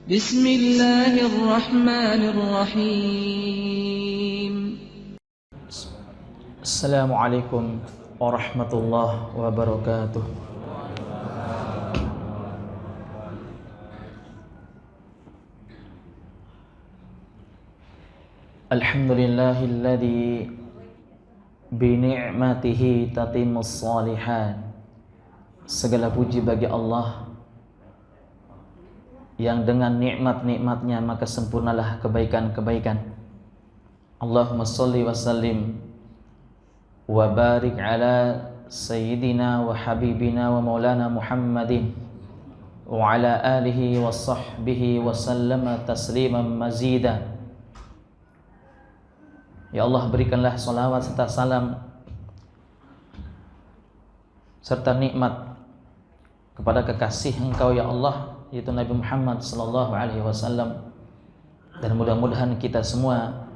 Bismillahirrahmanirrahim. Assalamualaikum warahmatullahi wabarakatuh. Alhamdulillahilladzi bi ni'matihi tatimmus shalihat. Segala puji bagi Allah yang dengan nikmat-nikmatnya maka sempurnalah kebaikan-kebaikan. Allahumma shalli wa sallim wa barik ala sayyidina wa habibina wa maulana Muhammadin wa ala alihi wa sahbihi wa sallama tasliman mazida. Ya Allah, berikanlah salawat serta salam serta nikmat kepada kekasih Engkau ya Allah, yaitu Nabi Muhammad sallallahu alaihi wasallam, dan mudah-mudahan kita semua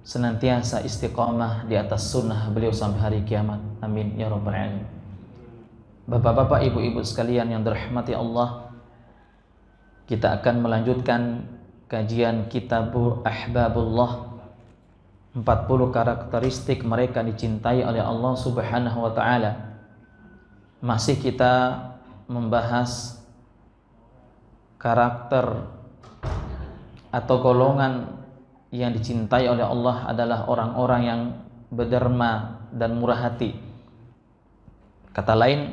senantiasa istiqamah di atas sunnah beliau sampai hari kiamat. Amin ya rabbal alamin. Bapak-bapak, ibu-ibu sekalian yang dirahmati Allah, kita akan melanjutkan kajian kitab Ahbabullah, 40 karakteristik mereka dicintai oleh Allah Subhanahu wa taala. Masih kita membahas karakter atau golongan yang dicintai oleh Allah adalah orang-orang yang berderma dan murah hati. Kata lain,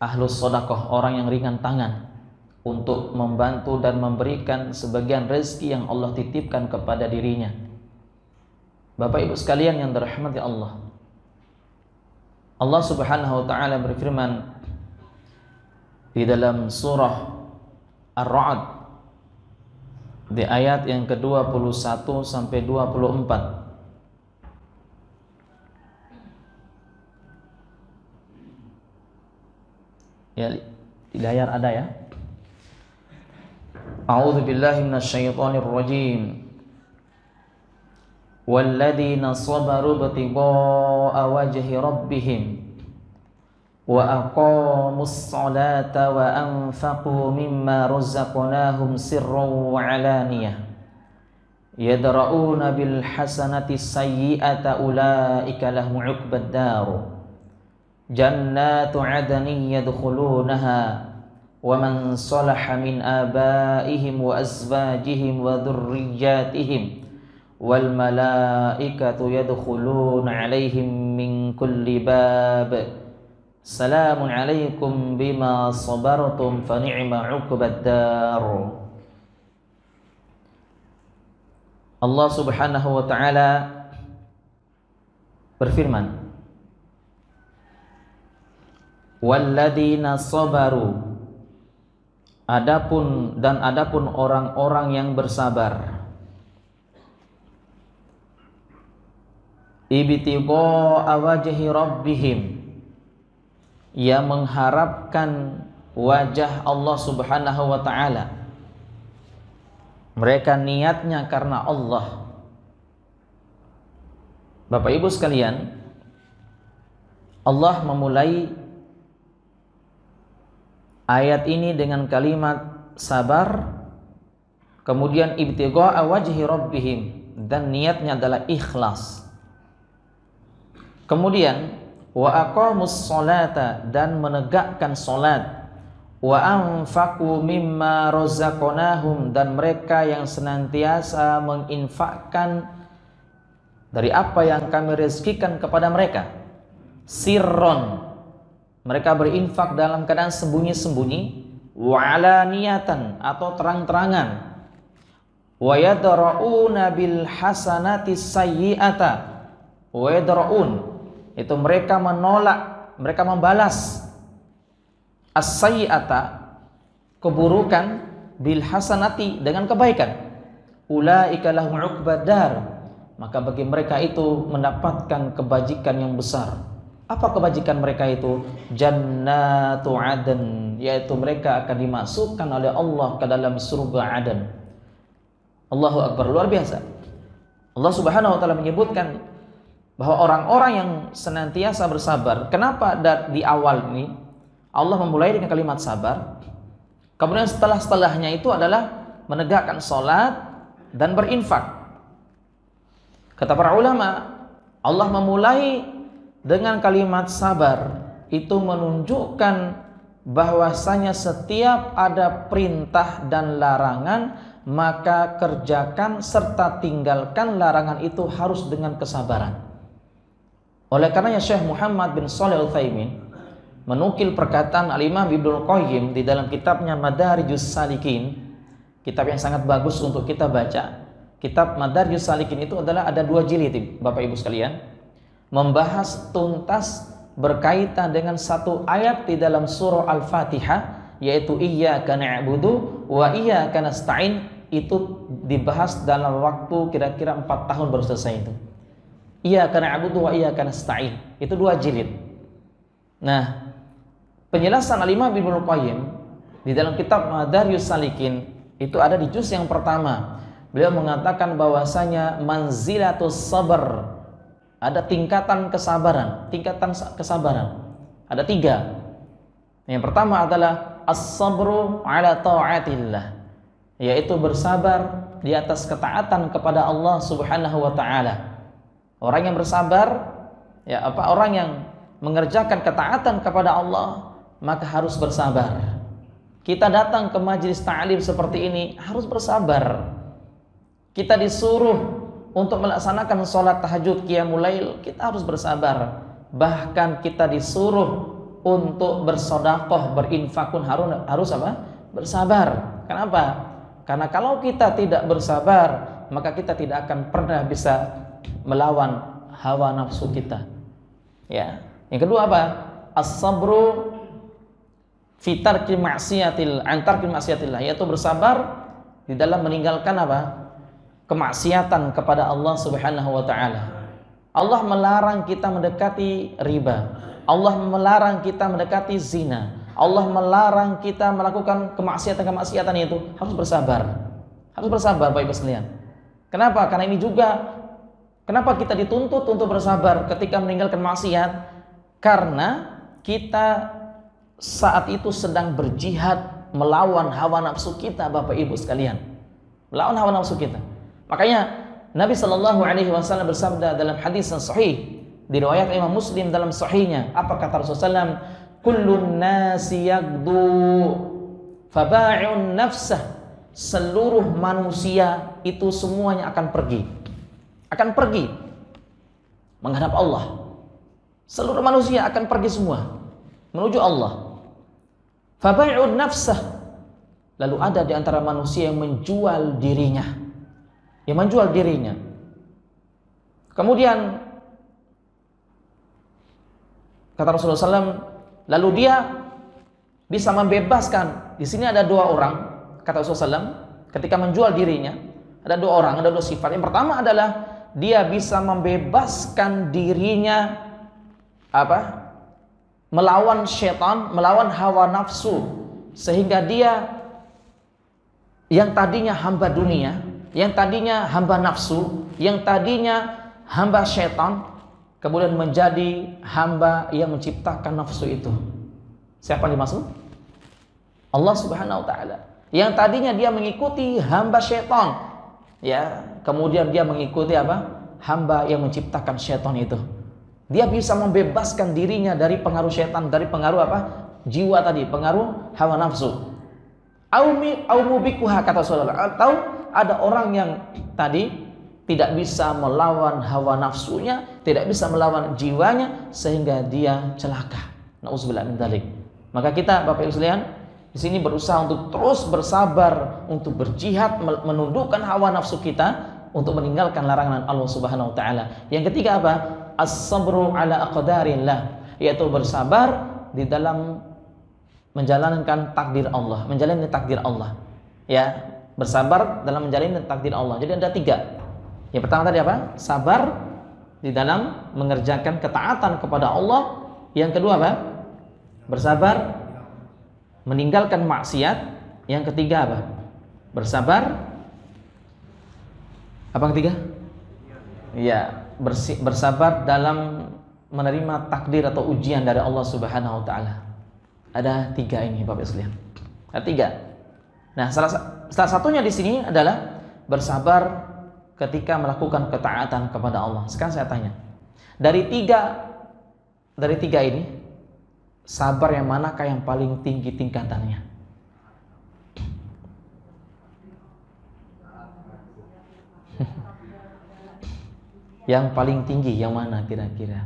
ahlus sedekah, orang yang ringan tangan untuk membantu dan memberikan sebagian rezeki yang Allah titipkan kepada dirinya. Bapak ibu sekalian yang dirahmati Allah, Allah Subhanahu wa taala berfirman di dalam surah Ar-Ra'd di ayat yang ke-21 sampai 24. Ya, di layar ada ya. A'udzu billahi minasyaitonir rajim. Walladzina sabaru ibtigha'a wajhi rabbihim wa aqamus salata wa anfaqu mimma razaqnahum sirran wa alaniyah yadra'una bil hasanati sayyi'ata ulaika lahum 'uqbad dar jannatu 'adnin yadkhulunaha wa man salaha min abaihim wa azwajihim wa dhurriyyatihim wal malaikatu yadkhuluna 'alaihim min kulli bab salamun 'alaikum bima sabartum fa ni'ma 'uqbad dar. Allah Subhanahu wa taala berfirman, walladzina sabaru, adapun orang-orang yang bersabar, ibtigha'a wajhi rabbihim, yang mengharapkan wajah Allah Subhanahu wa taala. Mereka niatnya karena Allah. Bapak ibu sekalian, Allah memulai ayat ini dengan kalimat sabar, kemudian ibtigha'a wajhi rabbihim, dan niatnya adalah ikhlas. Kemudian wa aqamus sholata, dan menegakkan salat, wa anfaqu mimma razaqnahum, dan mereka yang senantiasa menginfakkan dari apa yang kami rezekikan kepada mereka. Sirron, mereka berinfak dalam keadaan sembunyi-sembunyi, wa alaniyatan, atau terang-terangan, wa yadra'una bil hasanati sayyi'ata, wa yadra'un, itu mereka menolak, mereka membalas as-sayyi'ata, keburukan, bil hasanati, dengan kebaikan. Ulaika lahum 'uqbad dar, maka bagi mereka itu mendapatkan kebajikan yang besar. Apa kebajikan mereka itu? Jannatu 'adn, yaitu mereka akan dimasukkan oleh Allah ke dalam surga Aden. Allahu Akbar, luar biasa. Allah Subhanahu wa taala menyebutkan bahwa orang-orang yang senantiasa bersabar. Kenapa di awal ini Allah memulai dengan kalimat sabar, kemudian setelahnya itu adalah menegakkan sholat, dan berinfak. Kata para ulama, Allah memulai dengan kalimat sabar, itu menunjukkan bahwasanya setiap ada perintah dan larangan, maka kerjakan serta tinggalkan larangan itu harus dengan kesabaran. Oleh karenanya Syekh Muhammad bin Shalih Al-Utsaimin menukil perkataan Al-Imam Ibnul Qayyim di dalam kitabnya Madarijus Salikin, kitab yang sangat bagus untuk kita baca. Kitab Madarijus Salikin itu adalah ada 2 jilid, Bapak Ibu sekalian, membahas tuntas berkaitan dengan satu ayat di dalam surah Al-Fatihah, yaitu iyyaka na'budu wa iyyaka nasta'in. Itu dibahas dalam waktu kira-kira 4 tahun baru selesai itu. Iyyaka na'budu wa iyyaka nasta'in, itu 2 jilid. Nah, penjelasan Al-Imam Ibnul Qayyim di dalam kitab Madarijus Salikin itu ada di juz yang pertama. Beliau mengatakan bahwasanya manzilatus sabr, ada tingkatan kesabaran. Ada 3. Yang pertama adalah as-sabru ala ta'atillah, yaitu bersabar di atas ketaatan kepada Allah Subhanahu wa taala. Orang yang bersabar, orang yang mengerjakan ketaatan kepada Allah, maka harus bersabar. Kita datang ke majelis ta'lim seperti ini harus bersabar. Kita disuruh untuk melaksanakan sholat tahajud, qiyamul lail, kita harus bersabar. Bahkan kita disuruh untuk bersedekah, berinfak pun harus apa? Bersabar. Kenapa? Karena kalau kita tidak bersabar, maka kita tidak akan pernah bisa melawan hawa nafsu kita. Ya. Yang kedua apa? As-sabru fi tarki maksiatillah, yaitu bersabar di dalam meninggalkan apa? Kemaksiatan kepada Allah Subhanahu wa taala. Allah melarang kita mendekati riba. Allah melarang kita mendekati zina. Allah melarang kita melakukan kemaksiatan itu. Harus bersabar. Harus bersabar, Bapak Ibu sekalian. Kenapa? Karena ini juga kenapa kita dituntut untuk bersabar ketika meninggalkan maksiat? Karena kita saat itu sedang berjihad melawan hawa nafsu kita, Bapak Ibu sekalian. Melawan hawa nafsu kita. Makanya Nabi Shallallahu Alaihi Wasallam bersabda dalam hadis yang sahih, diriwayat Imam Muslim dalam sahihnya. Apa kata Rasulullah SAW? Kullun nasi yagdu faba'i'un nafsah. Seluruh manusia itu semuanya akan pergi menghadap Allah. Seluruh manusia akan pergi semua menuju Allah. Faba'i'un nafsah. Lalu ada di antara manusia yang menjual dirinya. Kemudian kata Rasulullah SAW, lalu dia bisa membebaskan. Di sini ada 2 orang, kata Rasulullah SAW, ketika menjual dirinya ada 2 orang, ada 2 sifat. Yang pertama adalah dia bisa membebaskan dirinya melawan syaitan, melawan hawa nafsu, sehingga dia yang tadinya hamba dunia, yang tadinya hamba nafsu, yang tadinya hamba syaitan, kemudian menjadi hamba yang menciptakan nafsu itu. Siapa yang dimaksud? Allah Subhanahu wa taala. Yang tadinya dia mengikuti hamba syaitan, kemudian dia mengikuti hamba yang menciptakan syaitan itu. Dia bisa membebaskan dirinya dari pengaruh syaitan, dari pengaruh jiwa tadi, pengaruh hawa nafsu. Aumubikuha, kata Rasulullah. Atau ada orang yang tadi tidak bisa melawan hawa nafsunya, tidak bisa melawan jiwanya, sehingga dia celaka. Nauzubillah min dzalik. Maka kita, Bapak Ibu sekalian, di sini berusaha untuk terus bersabar, untuk berjihad menundukkan hawa nafsu kita, untuk meninggalkan larangan Allah Subhanahu wa taala. Yang ketiga apa? As-sabru ala aqdarillah, yaitu bersabar di dalam menjalankan takdir Allah, menjalani takdir Allah. Ya, bersabar dalam menjalani takdir Allah. Jadi ada 3. Yang pertama tadi apa? Sabar di dalam mengerjakan ketaatan kepada Allah. Yang kedua apa? Bersabar meninggalkan maksiat. Yang ketiga apa? Bersabar apa ketiga? Ya, bersabar dalam menerima takdir atau ujian dari Allah Subhanahu wa taala. Ada 3 ini, Bapak sekalian. Ada 3. Nah, salah satunya di sini adalah bersabar ketika melakukan ketaatan kepada Allah. Sekarang saya tanya, dari tiga ini, sabar yang manakah yang paling tinggi tingkatannya? Yang paling tinggi yang mana kira-kira?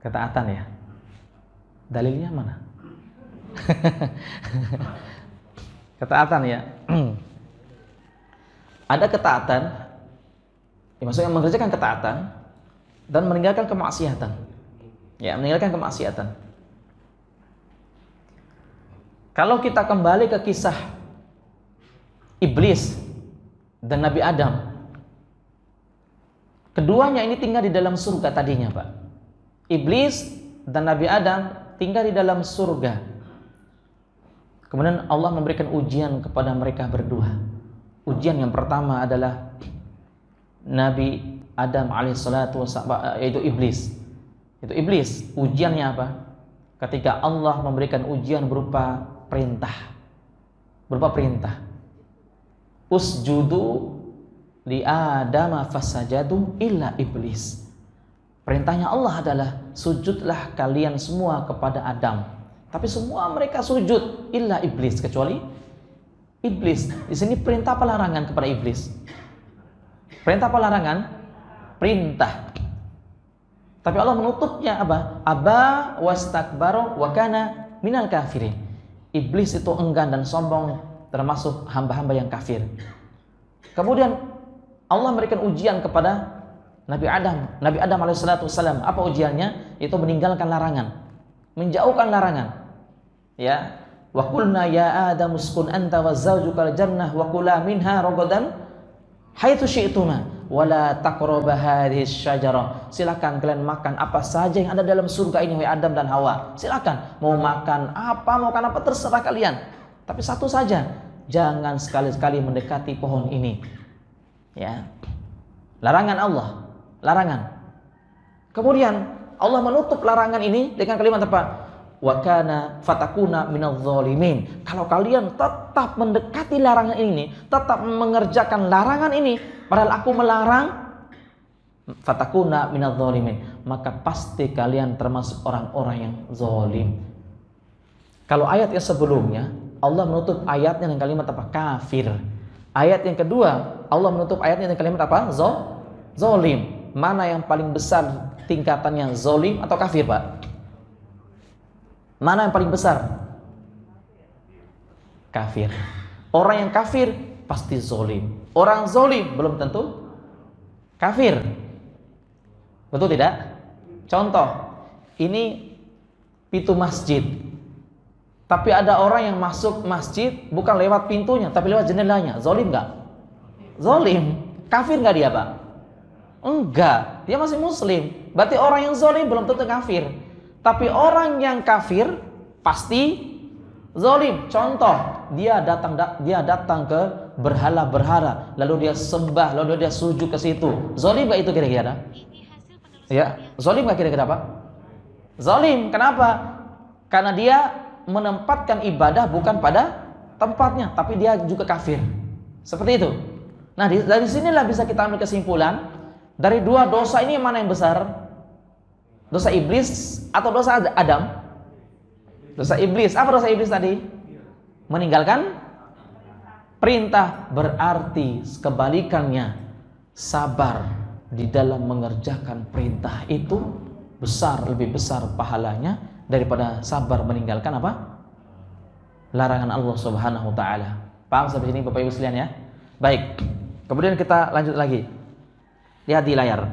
Ketaatan ya? Dalilnya mana? Ketaatan ya. Ada ketaatan, ya maksudnya mengerjakan ketaatan dan meninggalkan kemaksiatan. Ya, meninggalkan kemaksiatan. Kalau kita kembali ke kisah Iblis dan Nabi Adam, keduanya ini tinggal di dalam surga tadinya, Pak. Iblis dan Nabi Adam tinggal di dalam surga. Kemudian Allah memberikan ujian kepada mereka berdua. Ujian yang pertama adalah Nabi Adam alaihissalatu wassalam, yaitu Iblis. Itu Iblis. Ujiannya apa? Ketika Allah memberikan ujian berupa perintah. Usjudu li Adam fasajadu illa Iblis. Perintahnya Allah adalah sujudlah kalian semua kepada Adam. Tapi semua mereka sujud illa Iblis, kecuali Iblis. Di sini perintah apa larangan kepada Iblis? Perintah apa larangan? Perintah. Tapi Allah menutupnya apa? Aba wastakbaro wa kana minal kafirin. Iblis itu enggan dan sombong, termasuk hamba-hamba yang kafir. Kemudian Allah memberikan ujian kepada Nabi Adam alaihissalatu wassalam. Apa ujiannya? Itu meninggalkan larangan, menjauhkan larangan. Ya, wa qulna ya Adam uskun anta wa zawjukal jannah wa kula minha ragadan haitsu syi'tuma wa la taqrabu hadhihi syajarah. Silakan kalian makan apa saja yang ada dalam surga ini, wahai Adam dan Hawa. Silakan, mau makan apa terserah kalian. Tapi satu saja, jangan sekali-sekali mendekati pohon ini. Ya. Larangan Allah, larangan. Kemudian Allah menutup larangan ini dengan kalimat apa? Wa kana fatakuna minadh dhalimin. Kalau kalian tetap mendekati larangan ini, tetap mengerjakan larangan ini, padahal aku melarang, fatakuna minadh dhalimin, maka pasti kalian termasuk orang-orang yang zalim. Kalau ayat yang sebelumnya Allah menutup ayatnya dengan kalimat apa? Kafir. Ayat yang kedua Allah menutup ayatnya dengan kalimat apa? Zalim. Mana yang paling besar tingkatannya, zalim atau kafir, Pak? Mana yang paling besar? Kafir. Orang yang kafir pasti zalim. Orang zalim belum tentu kafir. Betul tidak? Contoh, ini pintu masjid. Tapi ada orang yang masuk masjid bukan lewat pintunya, tapi lewat jendelanya. Zalim enggak? Zalim. Kafir enggak dia, Pak? Enggak. Dia masih muslim. Berarti orang yang zalim belum tentu kafir. Tapi orang yang kafir pasti zalim. Contoh, dia datang ke berhala-berhala, lalu dia sembah, lalu dia sujud ke situ. Zalim enggak itu kira-kira? Ya, zalim enggak kira-kira, Pak? Zalim. Kenapa? Karena dia menempatkan ibadah bukan pada tempatnya, tapi dia juga kafir. Seperti itu. Nah, dari sinilah bisa kita ambil kesimpulan, dari dua dosa ini mana yang besar? Dosa Iblis atau dosa Adam? Dosa Iblis. Apa dosa Iblis tadi? Meninggalkan perintah. Berarti kebalikannya, sabar di dalam mengerjakan perintah itu lebih besar pahalanya daripada sabar meninggalkan apa? Larangan Allah Subhanahu wa taala. Paham sampai sini Bapak Ibu sekalian ya? Baik. Kemudian kita lanjut lagi. Lihat di layar.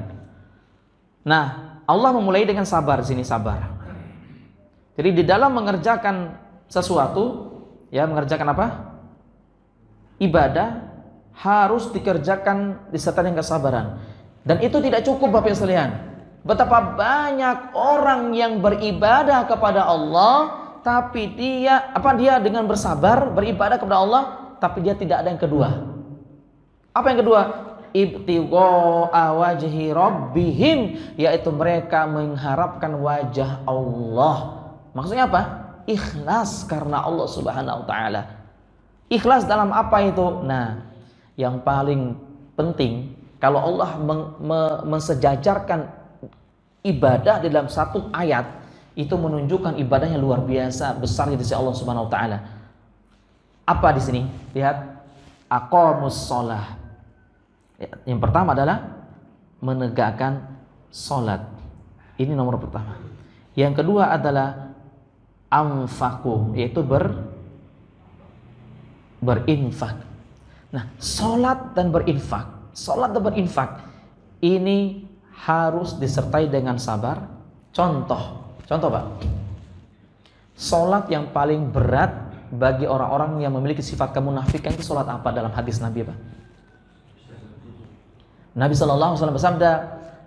Nah, Allah memulai dengan sabar, sini sabar. Jadi di dalam mengerjakan sesuatu, ya mengerjakan apa? Ibadah harus dikerjakan disertai dengan kesabaran. Dan itu tidak cukup Bapak sekalian. Betapa banyak orang yang beribadah kepada Allah, tapi dia dengan bersabar beribadah kepada Allah, tapi dia tidak ada yang kedua. Apa yang kedua? Ibtigha'a wajhi rabbihim, yaitu mereka mengharapkan wajah Allah. Maksudnya apa? ikhlas karena Allah Subhanahu wa taala. Ikhlas dalam apa itu? Nah, yang paling penting kalau Allah mensejajarkan ibadah di dalam satu ayat, itu menunjukkan ibadahnya luar biasa besar di sisi Allah Subhanahu wa taala. Apa di sini? Lihat, aqamus shalah. Yang pertama adalah menegakkan salat. Ini nomor pertama. Yang kedua adalah anfaqu, yaitu berinfak. Nah, salat dan berinfak ini harus disertai dengan sabar. Contoh Pak. Salat yang paling berat bagi orang-orang yang memiliki sifat kemunafikan itu salat apa dalam hadis Nabi, Pak? Nabi sallallahu alaihi wasallam bersabda,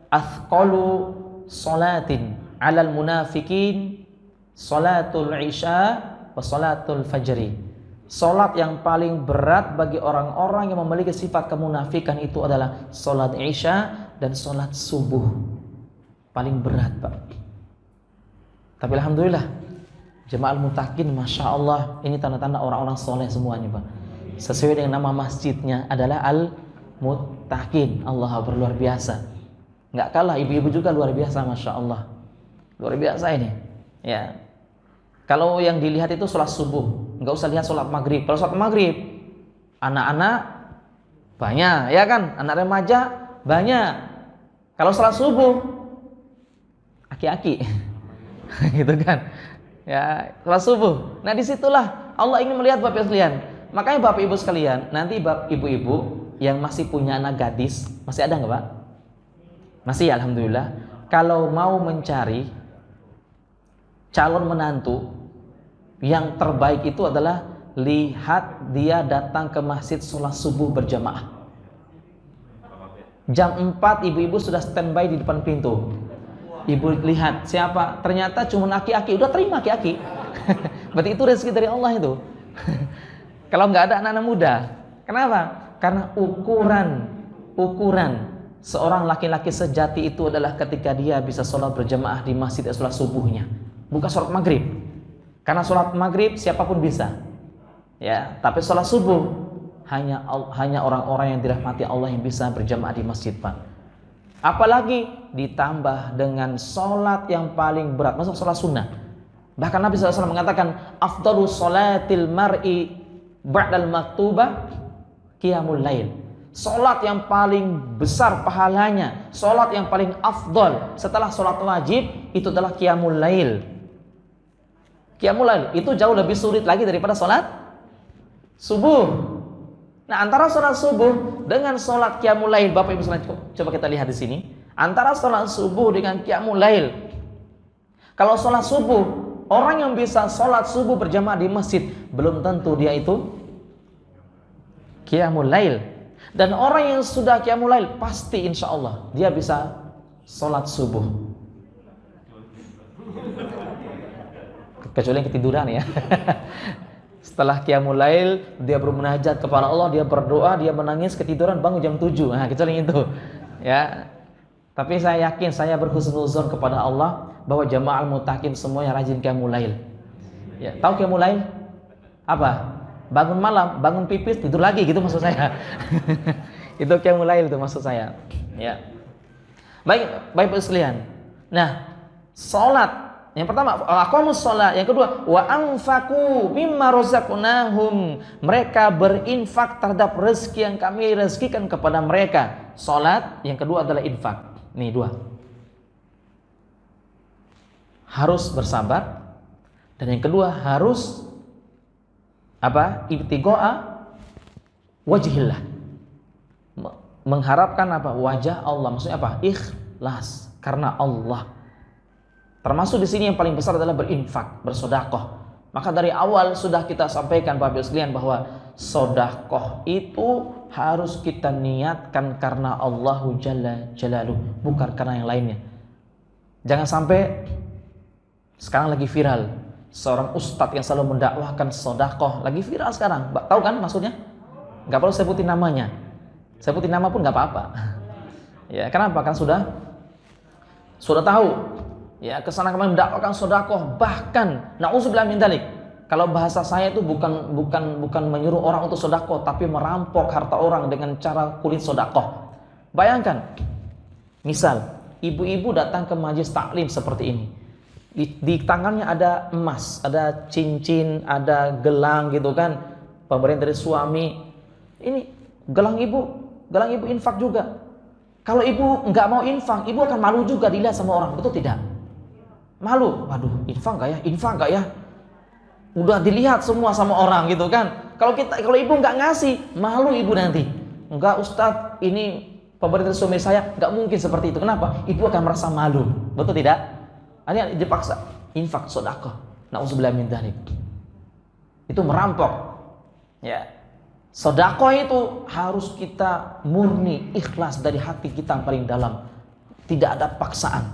"Athqalu salatin 'alal munafikin salatul isya wa salatul fajri." Salat yang paling berat bagi orang-orang yang memiliki sifat kemunafikan itu adalah salat isya dan salat subuh. Paling berat, Pak. Tapi alhamdulillah, jemaah al-muttaqin, masya Allah, ini tanda-tanda orang-orang soleh semuanya, Pak. Sesuai dengan nama masjidnya adalah al-muttaqin. Allah luar biasa. Nggak kalah, ibu-ibu juga luar biasa, masya Allah. Luar biasa ini. Ya. Kalau yang dilihat itu sholat subuh, nggak usah lihat sholat maghrib. Kalau sholat maghrib, anak-anak banyak, ya kan? Anak remaja banyak. Kalau sholat subuh, aki-aki, gitu kan? Ya, sholat subuh. Nah, disitulah Allah ingin melihat Bapak Ibu sekalian. Makanya Bapak Ibu sekalian, nanti ibu-ibu yang masih punya anak gadis, masih ada nggak, Pak? Masih, alhamdulillah. Kalau mau mencari calon menantu, yang terbaik itu adalah lihat dia datang ke masjid sholat subuh berjamaah. Jam 4 ibu-ibu sudah standby di depan pintu. Ibu lihat siapa, ternyata cuma aki-aki, udah terima aki-aki. Berarti itu rezeki dari Allah itu. Kalau nggak ada anak-anak muda, kenapa? Karena ukuran seorang laki-laki sejati itu adalah ketika dia bisa sholat berjamaah di masjid sholat subuhnya, bukan sholat maghrib. Karena sholat maghrib siapapun bisa, ya. Tapi sholat subuh hanya orang-orang yang dirahmati Allah yang bisa berjamaah di masjid, Pak. Apalagi ditambah dengan sholat yang paling berat, masuk sholat sunnah. Bahkan Nabi SAW mengatakan, afdalu sholatil mar'i ba'dal maktubah qiyamul lail. Sholat yang paling besar pahalanya, sholat yang paling afdal setelah sholat wajib itu adalah qiyamul lail. Qiyamul lail itu jauh lebih sulit lagi daripada sholat subuh. Nah, antara sholat subuh dengan sholat qiyamul lail, Bapak Ibu sekalian, coba kita lihat di sini. Antara sholat subuh dengan qiyamul lail. Kalau sholat subuh, orang yang bisa sholat subuh berjamaah di masjid, belum tentu dia itu qiyamul lail. Dan orang yang sudah qiyamul lail, pasti insya Allah dia bisa sholat subuh. Kecuali yang ketiduran ya. Setelah qiyamul lail, dia bermunajat kepada Allah, dia berdoa, dia menangis, ketiduran, bangun jam 7. Nah, kecuali itu. Ya. Tapi saya yakin, saya berhusnuzon kepada Allah bahwa jamaah al-muttaqin semuanya rajin qiyamul lail. Ya, tahu qiyamul lail? Apa? Bangun malam, bangun pipis, tidur lagi, gitu maksud saya. Itu qiyamul lail itu maksud saya. Ya. Baik sekalian. Nah, salat yang pertama, aqamus shalah. Yang kedua, wa anfaqu mimma razaqnahum. Mereka berinfak terhadap rezeki yang kami rezekikan kepada mereka. Salat, yang kedua adalah infak. Nih dua. Harus bersabar. Dan yang kedua harus apa? Ibtigha'a wajhillah. Mengharapkan apa? Wajah Allah. Maksudnya apa? Ikhlas karena Allah. Termasuk di sini yang paling besar adalah berinfak, bersedekah. Maka dari awal sudah kita sampaikan Bapak Ibu sekalian bahwa sedekah itu harus kita niatkan karena Allahu Jalla Jalaluh, bukan karena yang lainnya. Jangan sampai sekarang lagi viral seorang ustadz yang selalu mendakwahkan sedekah, lagi viral sekarang. Tahu kan maksudnya? Gak perlu sebutin namanya. Sebutin nama pun gak apa-apa. Ya, kenapa? Karena sudah tahu. ya kesana kemari mendakwakan sedekah, bahkan nauzubillah min dzalik. Kalau bahasa saya itu bukan menyuruh orang untuk sedekah, tapi merampok harta orang dengan cara kulit sedekah. Bayangkan, misal ibu-ibu datang ke majelis taklim seperti ini. Di tangannya ada emas, ada cincin, ada gelang gitu kan, pemberian dari suami. Ini gelang ibu infak juga. Kalau ibu nggak mau infak, ibu akan malu juga dilihat sama orang, betul tidak? Malu, waduh, infak nggak ya? Udah dilihat semua sama orang gitu kan. Kalau ibu nggak ngasih, malu ibu nanti. Enggak Ustadz, ini pemberian dari suami saya, nggak mungkin seperti itu. Kenapa? Ibu akan merasa malu, betul tidak? Ini dipaksa infak sedekah. Nauzubillah min dzalik. Itu merampok. Ya. Sedekah itu harus kita murni, ikhlas dari hati kita yang paling dalam. Tidak ada paksaan.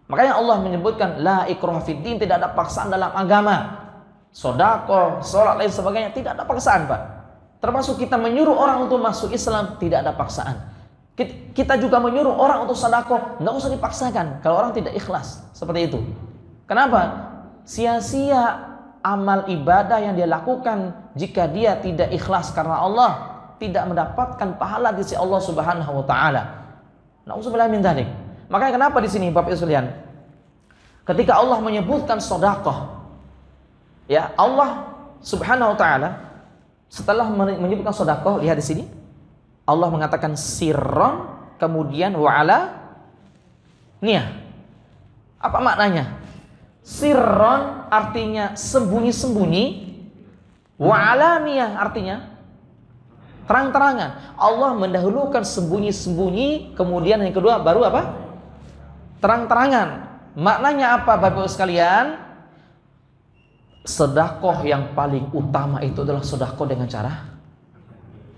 Makanya Allah menyebutkan la ikraha fid din, tidak ada paksaan dalam agama. Sedekah, salat lain sebagainya tidak ada paksaan, Pak. Termasuk kita menyuruh orang untuk masuk Islam tidak ada paksaan. Kita juga menyuruh orang untuk sedekah, enggak usah dipaksakan kalau orang tidak ikhlas. Seperti itu. Kenapa? Sia-sia amal ibadah yang dia lakukan jika dia tidak ikhlas karena Allah, tidak mendapatkan pahala di sisi Allah Subhanahu wa taala. Nauzubillah min dzalik. Makanya kenapa di sini Bapak Ibu sekalian, ketika Allah menyebutkan sedekah, ya Allah Subhanahu wa taala setelah menyebutkan sedekah, lihat di sini Allah mengatakan sirron, kemudian wa'ala niyah. Apa maknanya? Sirron artinya sembunyi-sembunyi, wa'alaniyah artinya terang-terangan. Allah mendahulukan sembunyi-sembunyi, kemudian yang kedua baru apa? Terang-terangan. Maknanya apa Bapak Ibu sekalian? Sedekah yang paling utama itu adalah sedekah dengan cara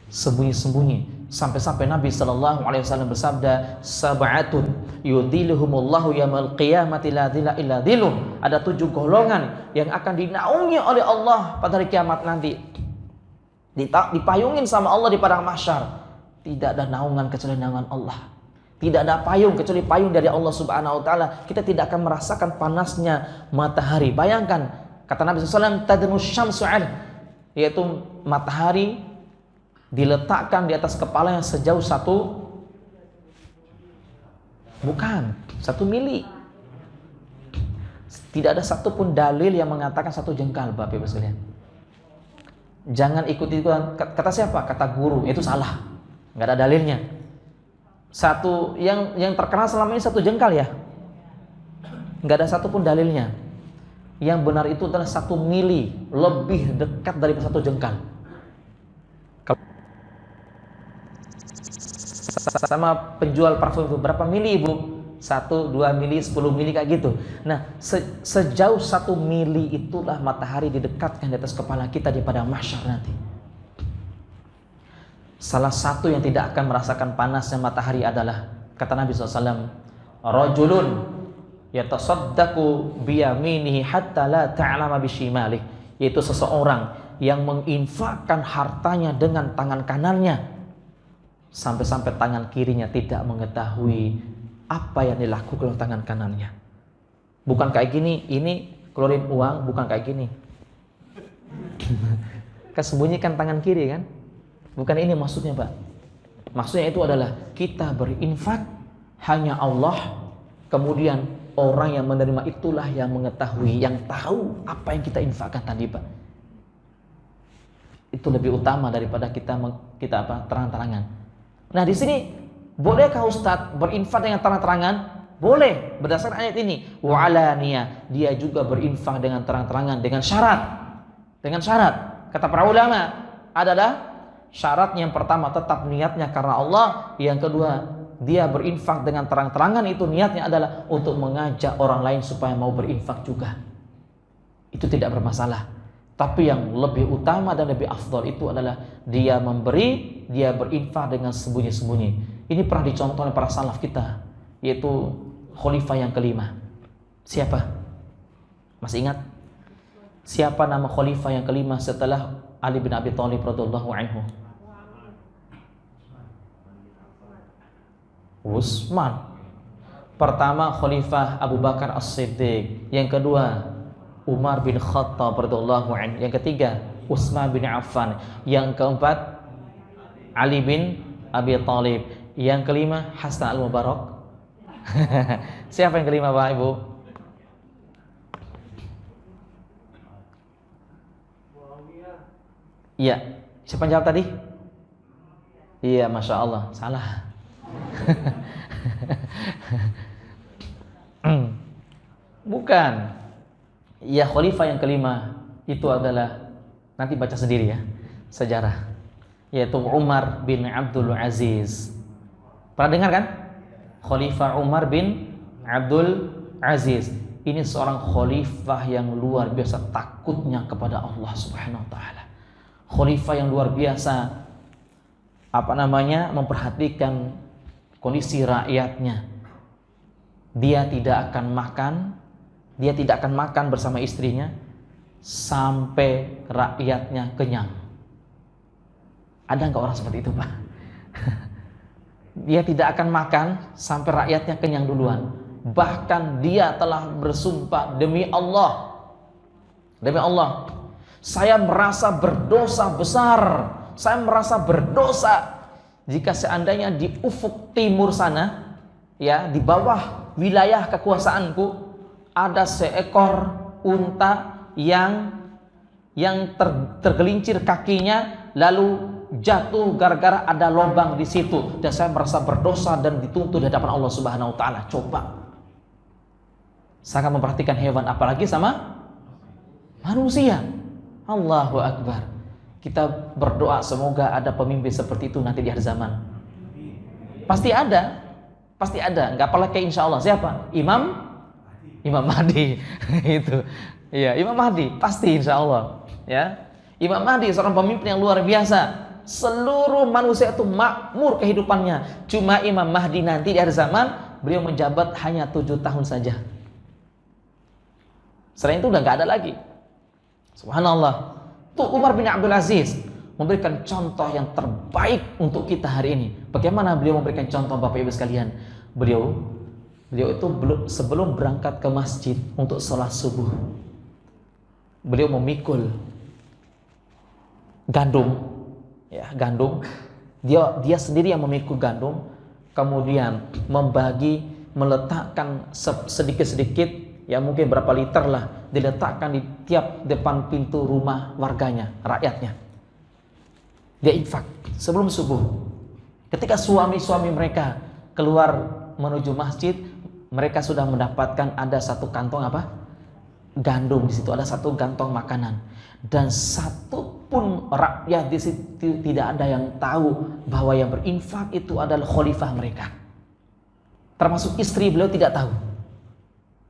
sembunyi-sembunyi. Sampai-sampai Nabi sallallahu alaihi wasallam bersabda, sab'atun yudhilluhumullahu yaumil qiyamati la dhilla illa dhilluh. Ada 7 golongan yang akan dinaungi oleh Allah pada hari kiamat nanti. Dipayungin sama Allah di padang mahsyar. Tidak ada naungan kecuali naungan Allah. Tidak ada payung kecuali payung dari Allah Subhanahu wa taala. Kita tidak akan merasakan panasnya matahari. Bayangkan, kata Nabi sallallahu alaihi wasallam, tadnu syamsu 'ala, yaitu matahari diletakkan di atas kepala yang sejauh 1 mili. Tidak ada satupun dalil yang mengatakan 1 jengkal, Bapak Ibu sekalian. Jangan ikuti kata siapa? Kata guru, itu salah. Enggak ada dalilnya. Satu yang terkenal selama ini 1 jengkal ya. Enggak ada satupun dalilnya. Yang benar itu adalah 1 mili, lebih dekat daripada 1 jengkal. Sama penjual parfum itu berapa mili Ibu? 1, 2 mili, 10 mili kayak gitu. Nah, sejauh 1 mili itulah matahari didekatkan di atas kepala kita di padang mahsyar nanti. Salah satu yang tidak akan merasakan panasnya matahari adalah, kata Nabi SAW, rajulun yatasaddaqu biyaminihi hatta la ta'lama bishimalihi, yaitu seseorang yang menginfakkan hartanya dengan tangan kanannya sampai-sampai tangan kirinya tidak mengetahui apa yang dilakukan oleh tangan kanannya. Bukan kayak gini, ini keluarin uang, bukan kayak gini. Kesembunyikan tangan kiri kan? Bukan ini maksudnya, Pak. Maksudnya itu adalah kita berinfak hanya Allah, kemudian orang yang menerima itulah yang mengetahui, yang tahu apa yang kita infakkan tadi, Pak. Itu lebih utama daripada kita terang-terangan. Nah, di sini bolehkah Ustadz berinfak dengan terang-terangan? Boleh, berdasarkan ayat ini. Wa'alaniyah, dia juga berinfak dengan terang-terangan dengan syarat. Dengan syarat. Kata para ulama adalah syarat yang pertama tetap niatnya karena Allah, yang kedua dia berinfak dengan terang-terangan itu niatnya adalah untuk mengajak orang lain supaya mau berinfak juga. Itu tidak bermasalah. Tapi yang lebih utama dan lebih afdal itu adalah dia memberi, dia berinfak dengan sembunyi-sembunyi. Ini pernah dicontoh oleh para salaf kita, yaitu khalifah yang kelima. Siapa? Masih ingat? Siapa nama khalifah yang kelima setelah Ali bin Abi Thalib radhiyallahu anhu? Utsman. Pertama Khalifah Abu Bakar As-Siddiq, yang kedua Umar bin Khattab radhiyallahu anhu, yang ketiga Utsman bin Affan, yang keempat Ali bin Abi Thalib, yang kelima Hasan al-Mubarak. Siapa yang kelima, Pak Ibu? Iya, siapa yang jawab tadi? Iya, Masya Allah, salah. Bukan. Ya, khalifah yang kelima itu adalah, nanti baca sendiri ya sejarah, yaitu Umar bin Abdul Aziz. Pernah dengar kan? Khalifah Umar bin Abdul Aziz. Ini seorang khalifah yang luar biasa takutnya kepada Allah Subhanahu wa taala. Khalifah yang luar biasa memperhatikan kondisi rakyatnya. Dia tidak akan makan bersama istrinya sampai rakyatnya kenyang. Ada nggak orang seperti itu, Pak? Dia tidak akan makan sampai rakyatnya kenyang duluan. Bahkan dia telah bersumpah, demi Allah, saya merasa berdosa besar. Saya merasa berdosa jika seandainya di ufuk timur sana, ya, di bawah wilayah kekuasaanku, ada seekor unta yang tergelincir kakinya lalu jatuh gara-gara ada lubang di situ, dan saya merasa berdosa dan dituntut di hadapan Allah Subhanahu wa taala. Coba, sangat memperhatikan hewan, apalagi sama manusia. Allahu Akbar. Kita berdoa semoga ada pemimpin seperti itu nanti di akhir zaman. Pasti ada, nggak apalagi kayak insya Allah. Siapa? Imam Mahdi. Itu, iya, Imam Mahdi pasti insya Allah. Ya, Imam Mahdi seorang pemimpin yang luar biasa. Seluruh manusia itu makmur kehidupannya. Cuma Imam Mahdi nanti di akhir zaman, beliau menjabat hanya 7 tahun saja. Selain itu udah nggak ada lagi. Subhanallah. Tuh Umar bin Abdul Aziz memberikan contoh yang terbaik untuk kita hari ini. Bagaimana beliau memberikan contoh, Bapak Ibu sekalian? Beliau itu sebelum berangkat ke masjid untuk sholat subuh, beliau memikul gandum. Ya, gandum. Dia sendiri yang memikul gandum, kemudian meletakkan sedikit-sedikit, ya mungkin berapa liter lah, diletakkan di tiap depan pintu rumah warganya, rakyatnya. Dia infak sebelum subuh. Ketika suami-suami mereka keluar menuju masjid, mereka sudah mendapatkan ada satu kantong gandum di situ, ada satu kantong makanan. Dan satu pun rakyat di situ tidak ada yang tahu bahwa yang berinfak itu adalah khalifah mereka. Termasuk istri beliau tidak tahu.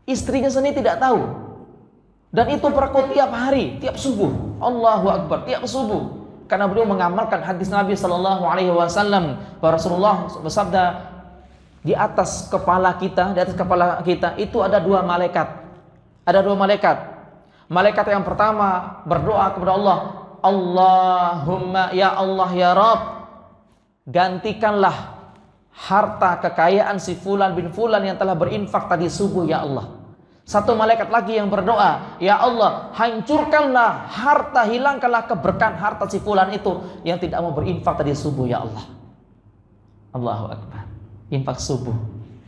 Istrinya sendiri tidak tahu. Dan itu berlaku tiap hari, tiap subuh. Allahu Akbar, tiap subuh. Karena beliau mengamalkan hadis Nabi sallallahu alaihi wasallam, bahwa Rasulullah bersabda, di atas kepala kita itu ada 2 malaikat. Ada 2 malaikat. Malaikat yang pertama berdoa kepada Allah, Allahumma, ya Allah ya Rabb, gantikanlah harta kekayaan si fulan bin fulan yang telah berinfak tadi subuh ya Allah. Satu malaikat lagi yang berdoa, ya Allah, hancurkanlah harta, hilangkanlah keberkahan harta si fulan itu yang tidak mau berinfak tadi subuh ya Allah. Allahu Akbar. Infak subuh.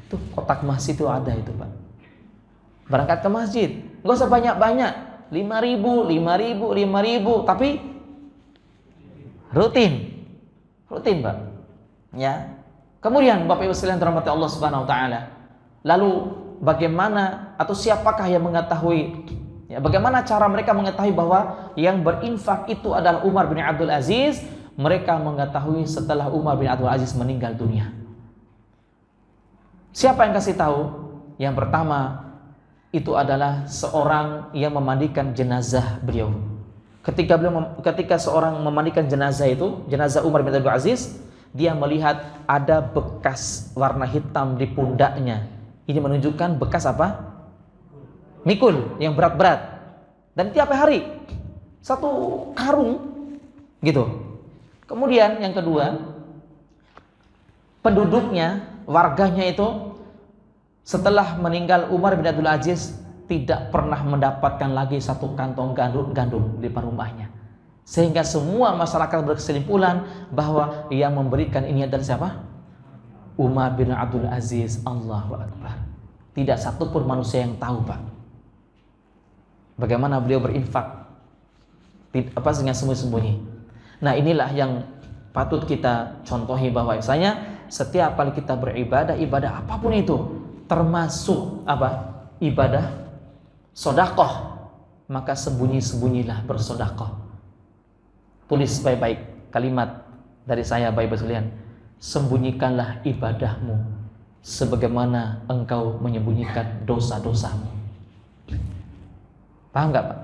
Tuh kotak masjid itu ada itu, Pak. Berangkat ke masjid, nggak usah banyak-banyak. 5.000, tapi rutin, Pak. Ya. Kemudian Bapak Ibu sekalian dirahmati Allah Subhanahu wa taala. Lalu bagaimana atau siapakah yang mengetahui, ya, bagaimana cara mereka mengetahui bahwa yang berinfak itu adalah Umar bin Abdul Aziz? Mereka mengetahui setelah Umar bin Abdul Aziz meninggal dunia. Siapa yang kasih tahu? Yang pertama itu adalah seorang yang memandikan jenazah beliau. Ketika seorang memandikan jenazah itu, jenazah Umar bin Abdul Aziz, dia melihat ada bekas warna hitam di pundaknya. Ini menunjukkan bekas apa? Mikul yang berat-berat. Dan tiap hari 1 karung gitu. Kemudian yang kedua, penduduknya, warganya itu Setelah meninggal Umar bin Abdul Aziz, tidak pernah mendapatkan lagi satu kantong gandum di depan rumahnya. Sehingga semua masyarakat berkesimpulan bahwa yang memberikan ini adalah siapa? Umar bin Abdul Aziz. Allahu Akbar. Tidak satu pun manusia yang tahu, Pak, bagaimana beliau berinfak dengan sembunyi-sembunyi. Nah, inilah yang patut kita contohi, bahwa misalnya setiap kali kita beribadah, ibadah apapun itu, termasuk apa? Ibadah sedekah, maka sembunyi-sembunyilah bersedekah. Tulis baik-baik kalimat dari saya, Bapak Ibu sekalian. Sembunyikanlah ibadahmu sebagaimana engkau menyembunyikan dosa-dosamu. Paham nggak, Pak?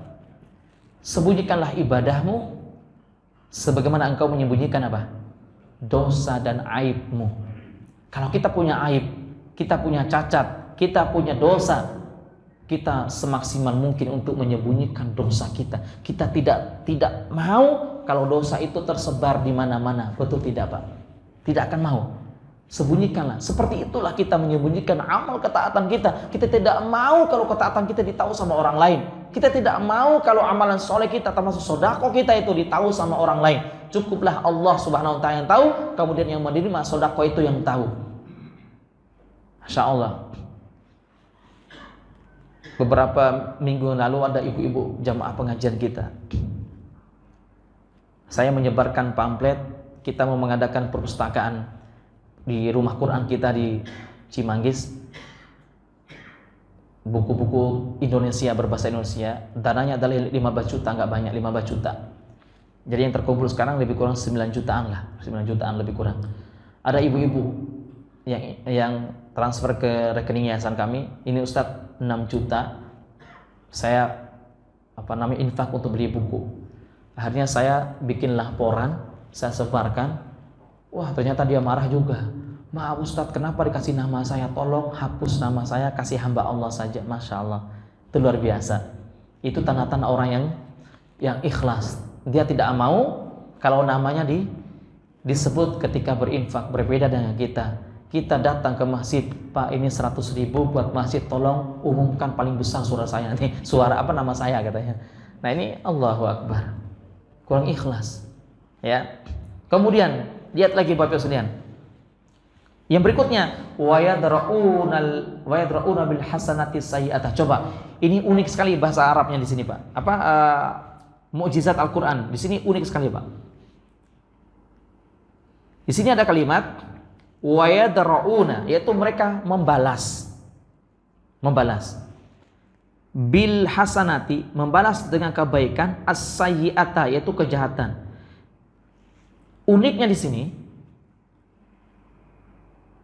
Sembunyikanlah ibadahmu sebagaimana engkau menyembunyikan apa? Dosa dan aibmu. Kalau kita punya aib, kita punya cacat, kita punya dosa, kita semaksimal mungkin untuk menyembunyikan dosa kita. Kita tidak mau kalau dosa itu tersebar di mana-mana. Betul tidak, Pak? Tidak akan mau. Sembunyikanlah. Seperti itulah kita menyembunyikan amal ketaatan kita. Kita tidak mau kalau ketaatan kita ditahu sama orang lain. Kita tidak mau kalau amalan soleh kita, termasuk sedekah kita, itu ditahu sama orang lain. Cukuplah Allah Subhanahu wa ta'ala yang tahu, kemudian yang menerima sedekah itu yang tahu. Masya Allah. Beberapa minggu lalu ada ibu-ibu jamaah pengajian kita. Saya menyebarkan pamflet, kita mau mengadakan perpustakaan di rumah Quran kita di Cimanggis, buku-buku Indonesia berbahasa Indonesia. Dananya adalah 15 juta, nggak banyak, 15 juta. Jadi yang terkumpul sekarang lebih kurang 9 jutaan lah, 9 jutaan lebih kurang. Ada ibu-ibu yang transfer ke rekening yayasan kami, ini Ustadz 6 juta, saya infak untuk beli buku. Akhirnya saya bikin laporan, saya sebarkan. Wah, ternyata dia marah juga. Maaf Ustadz, kenapa dikasih nama saya? Tolong hapus nama saya, kasih hamba Allah saja. Masya Allah, itu luar biasa. Itu tanda-tanda orang yang ikhlas. Dia tidak mau kalau namanya disebut ketika berinfak. Berbeda dengan kita. Kita datang ke masjid, Pak, ini 100.000 buat masjid, tolong umumkan paling besar suara saya nih, nama saya katanya. Nah, ini Allahu Akbar, kurang ikhlas, ya. Kemudian lihat lagi Bapak sekalian. Yang berikutnya, wa yadra'una bil hasanati sayyi'atah. Coba, ini unik sekali bahasa Arabnya di sini, Pak. Mukjizat Al-Qur'an. Di sini unik sekali, Pak. Di sini ada kalimat wa yadra'una, yaitu mereka membalas bil hasanati, membalas dengan kebaikan, as-sayyi'ata, yaitu kejahatan. Uniknya di sini,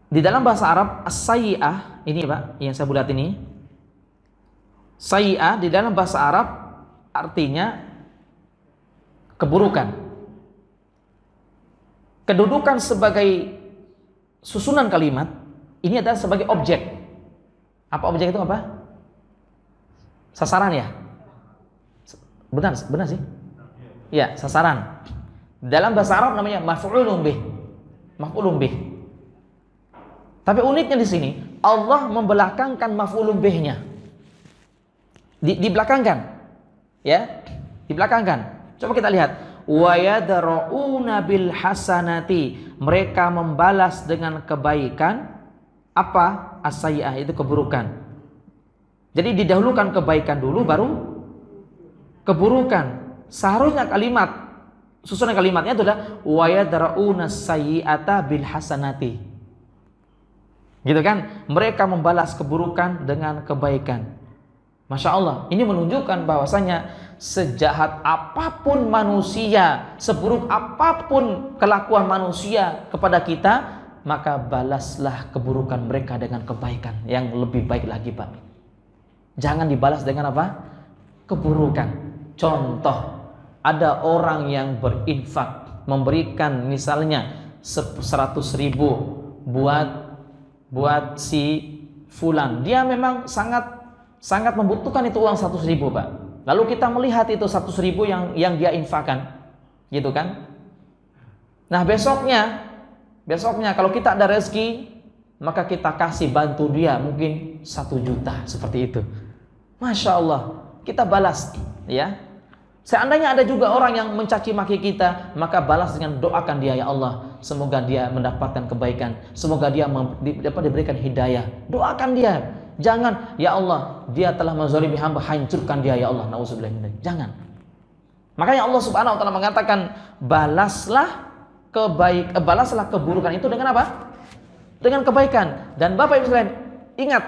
di dalam bahasa Arab as-sayyi'ah ini, Pak, yang saya bulat ini, sayyi'ah di dalam bahasa Arab artinya keburukan. Kedudukan sebagai susunan kalimat ini adalah sebagai objek. Apa objek itu apa? Sasaran ya? Benar sih? Ya, sasaran. Dalam bahasa Arab namanya maf'ulun bih. Maf'ulun bih. Tapi uniknya di sini Allah membelakangkan maf'ulun bihnya. Dibelakangkan. Ya, dibelakangkan. Coba kita lihat. Wa yadra'una bil hasanati, mereka membalas dengan kebaikan. Apa? As-sayyi'ah, itu keburukan. Jadi didahulukan kebaikan dulu baru keburukan. Seharusnya susunan kalimatnya itu adalah wa yadra'una sayyi'ata bil hasanati. Gitu kan? Mereka membalas keburukan dengan kebaikan. Masya Allah, ini menunjukkan bahwasanya sejahat apapun manusia, seburuk apapun kelakuan manusia kepada kita, maka balaslah keburukan mereka dengan kebaikan yang lebih baik lagi, Pak. Jangan dibalas dengan apa? Keburukan. Contoh, ada orang yang berinfak, memberikan misalnya 100.000 buat si fulan. Dia memang sangat membutuhkan itu uang 100.000, Pak. Lalu kita melihat itu 100.000 yang dia infakkan, gitu kan? Nah besoknya kalau kita ada rezeki, maka kita kasih bantu dia mungkin 1 juta, seperti itu. Masya Allah, kita balas, ya. Seandainya ada juga orang yang mencaci maki kita, maka balas dengan doakan dia, ya Allah, semoga dia mendapatkan kebaikan, semoga dia dapat diberikan hidayah. Doakan dia. Jangan, ya Allah, dia telah menzalimi hamba, hancurkan dia, ya Allah. Nauzubillah min dzalik. Jangan. Makanya Allah Subhanahu wa taala mengatakan, balaslah keburukan itu dengan apa? Dengan kebaikan. Dan Bapak Ibu sekalian, ingat,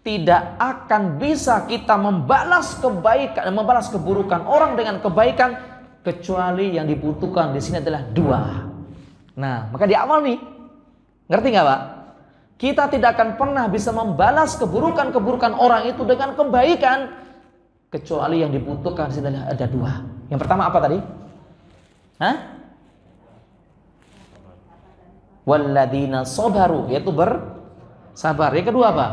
tidak akan bisa kita membalas kebaikan, membalas keburukan orang dengan kebaikan kecuali yang dibutuhkan di sini adalah 2. Nah, maka di awal nih, ngerti nggak Pak? Kita tidak akan pernah bisa membalas keburukan-keburukan orang itu dengan kebaikan kecuali yang dibutuhkan di sini adalah ada 2. Yang pertama apa tadi? Hah? Walladzina sabaru, yaitu bersabar. Yang kedua apa?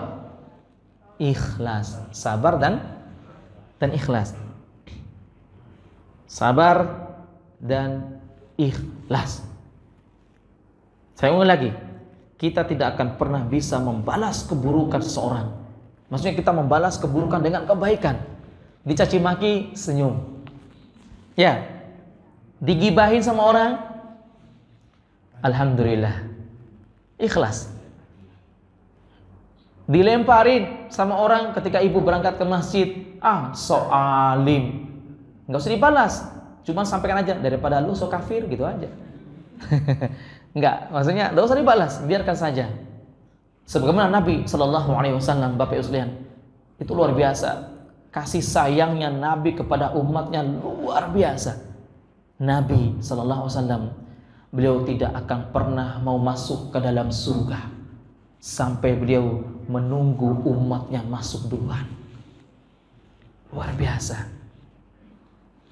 Ikhlas. Sabar dan ikhlas. Sabar dan ikhlas. Saya ulang lagi, kita tidak akan pernah bisa membalas keburukan seseorang. Maksudnya kita membalas keburukan dengan kebaikan. Dicaci maki, senyum. Ya. Digibahin sama orang, alhamdulillah, ikhlas. Dilemparin sama orang ketika ibu berangkat ke masjid, sok alim, nggak usah dibalas, cuma sampaikan aja, daripada lu sok kafir, gitu aja. Nggak, maksudnya nggak usah dibalas, biarkan saja. Sebagaimana Nabi Shallallahu Alaihi Wasallam, Bapak Ibu sekalian, itu luar biasa. Kasih sayangnya Nabi kepada umatnya luar biasa. Nabi Shallallahu Alaihi Wasallam, beliau tidak akan pernah mau masuk ke dalam surga sampai beliau menunggu umatnya masuk duluan. Luar biasa.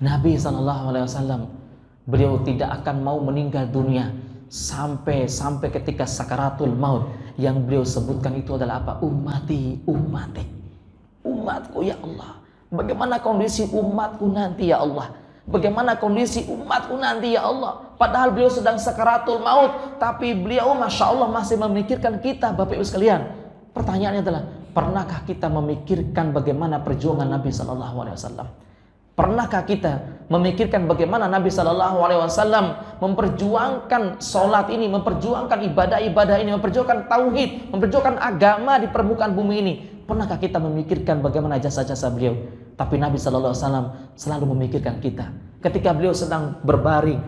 Nabi SAW, beliau tidak akan mau meninggal dunia sampai ketika sakaratul maut. Yang beliau sebutkan itu adalah apa? Ummati, umatku ya Allah. Bagaimana kondisi umatku nanti ya Allah? Bagaimana kondisi umatku nanti ya Allah? Padahal beliau sedang sakaratul maut, tapi beliau Masya Allah masih memikirkan kita, Bapak Ibu sekalian. Pertanyaannya adalah, pernahkah kita memikirkan bagaimana perjuangan Nabi Sallallahu Alaihi Wasallam? Pernahkah kita memikirkan bagaimana Nabi Sallallahu Alaihi Wasallam memperjuangkan sholat ini, memperjuangkan ibadah-ibadah ini, memperjuangkan tauhid, memperjuangkan agama di permukaan bumi ini? Pernahkah kita memikirkan bagaimana jasa-jasa beliau? Tapi Nabi Sallallahu Alaihi Wasallam selalu memikirkan kita. Ketika beliau sedang berbaring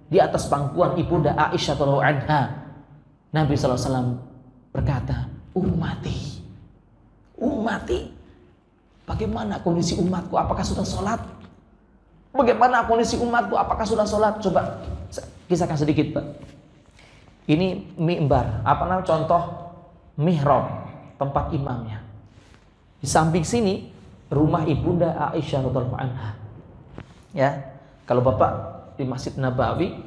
di atas pangkuan ibunda Aisyah radhiyallahu anha, Nabi Sallallahu Alaihi Wasallam berkata, ummati, bagaimana kondisi umatku? Apakah sudah sholat? Bagaimana kondisi umatku? Apakah sudah sholat? Coba kisahkan sedikit, Pak. Ini mimbar, contoh mihrab, tempat imamnya. Di samping sini rumah ibunda Aisyah radhiyallahu anha. Ya, kalau Bapak di Masjid Nabawi,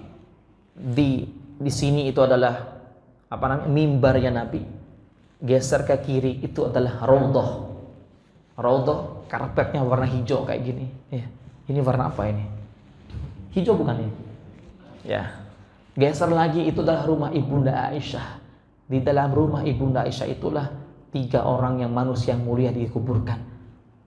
di sini itu adalah mimbarnya Nabi. Geser ke kiri itu adalah raudhah. Raudhah karpetnya warna hijau kayak gini. Ya. Ini warna apa ini? Hijau bukan ini? Ya. Geser lagi itu adalah rumah ibunda Aisyah. Di dalam rumah ibunda Aisyah itulah 3 orang yang manusia yang mulia dikuburkan.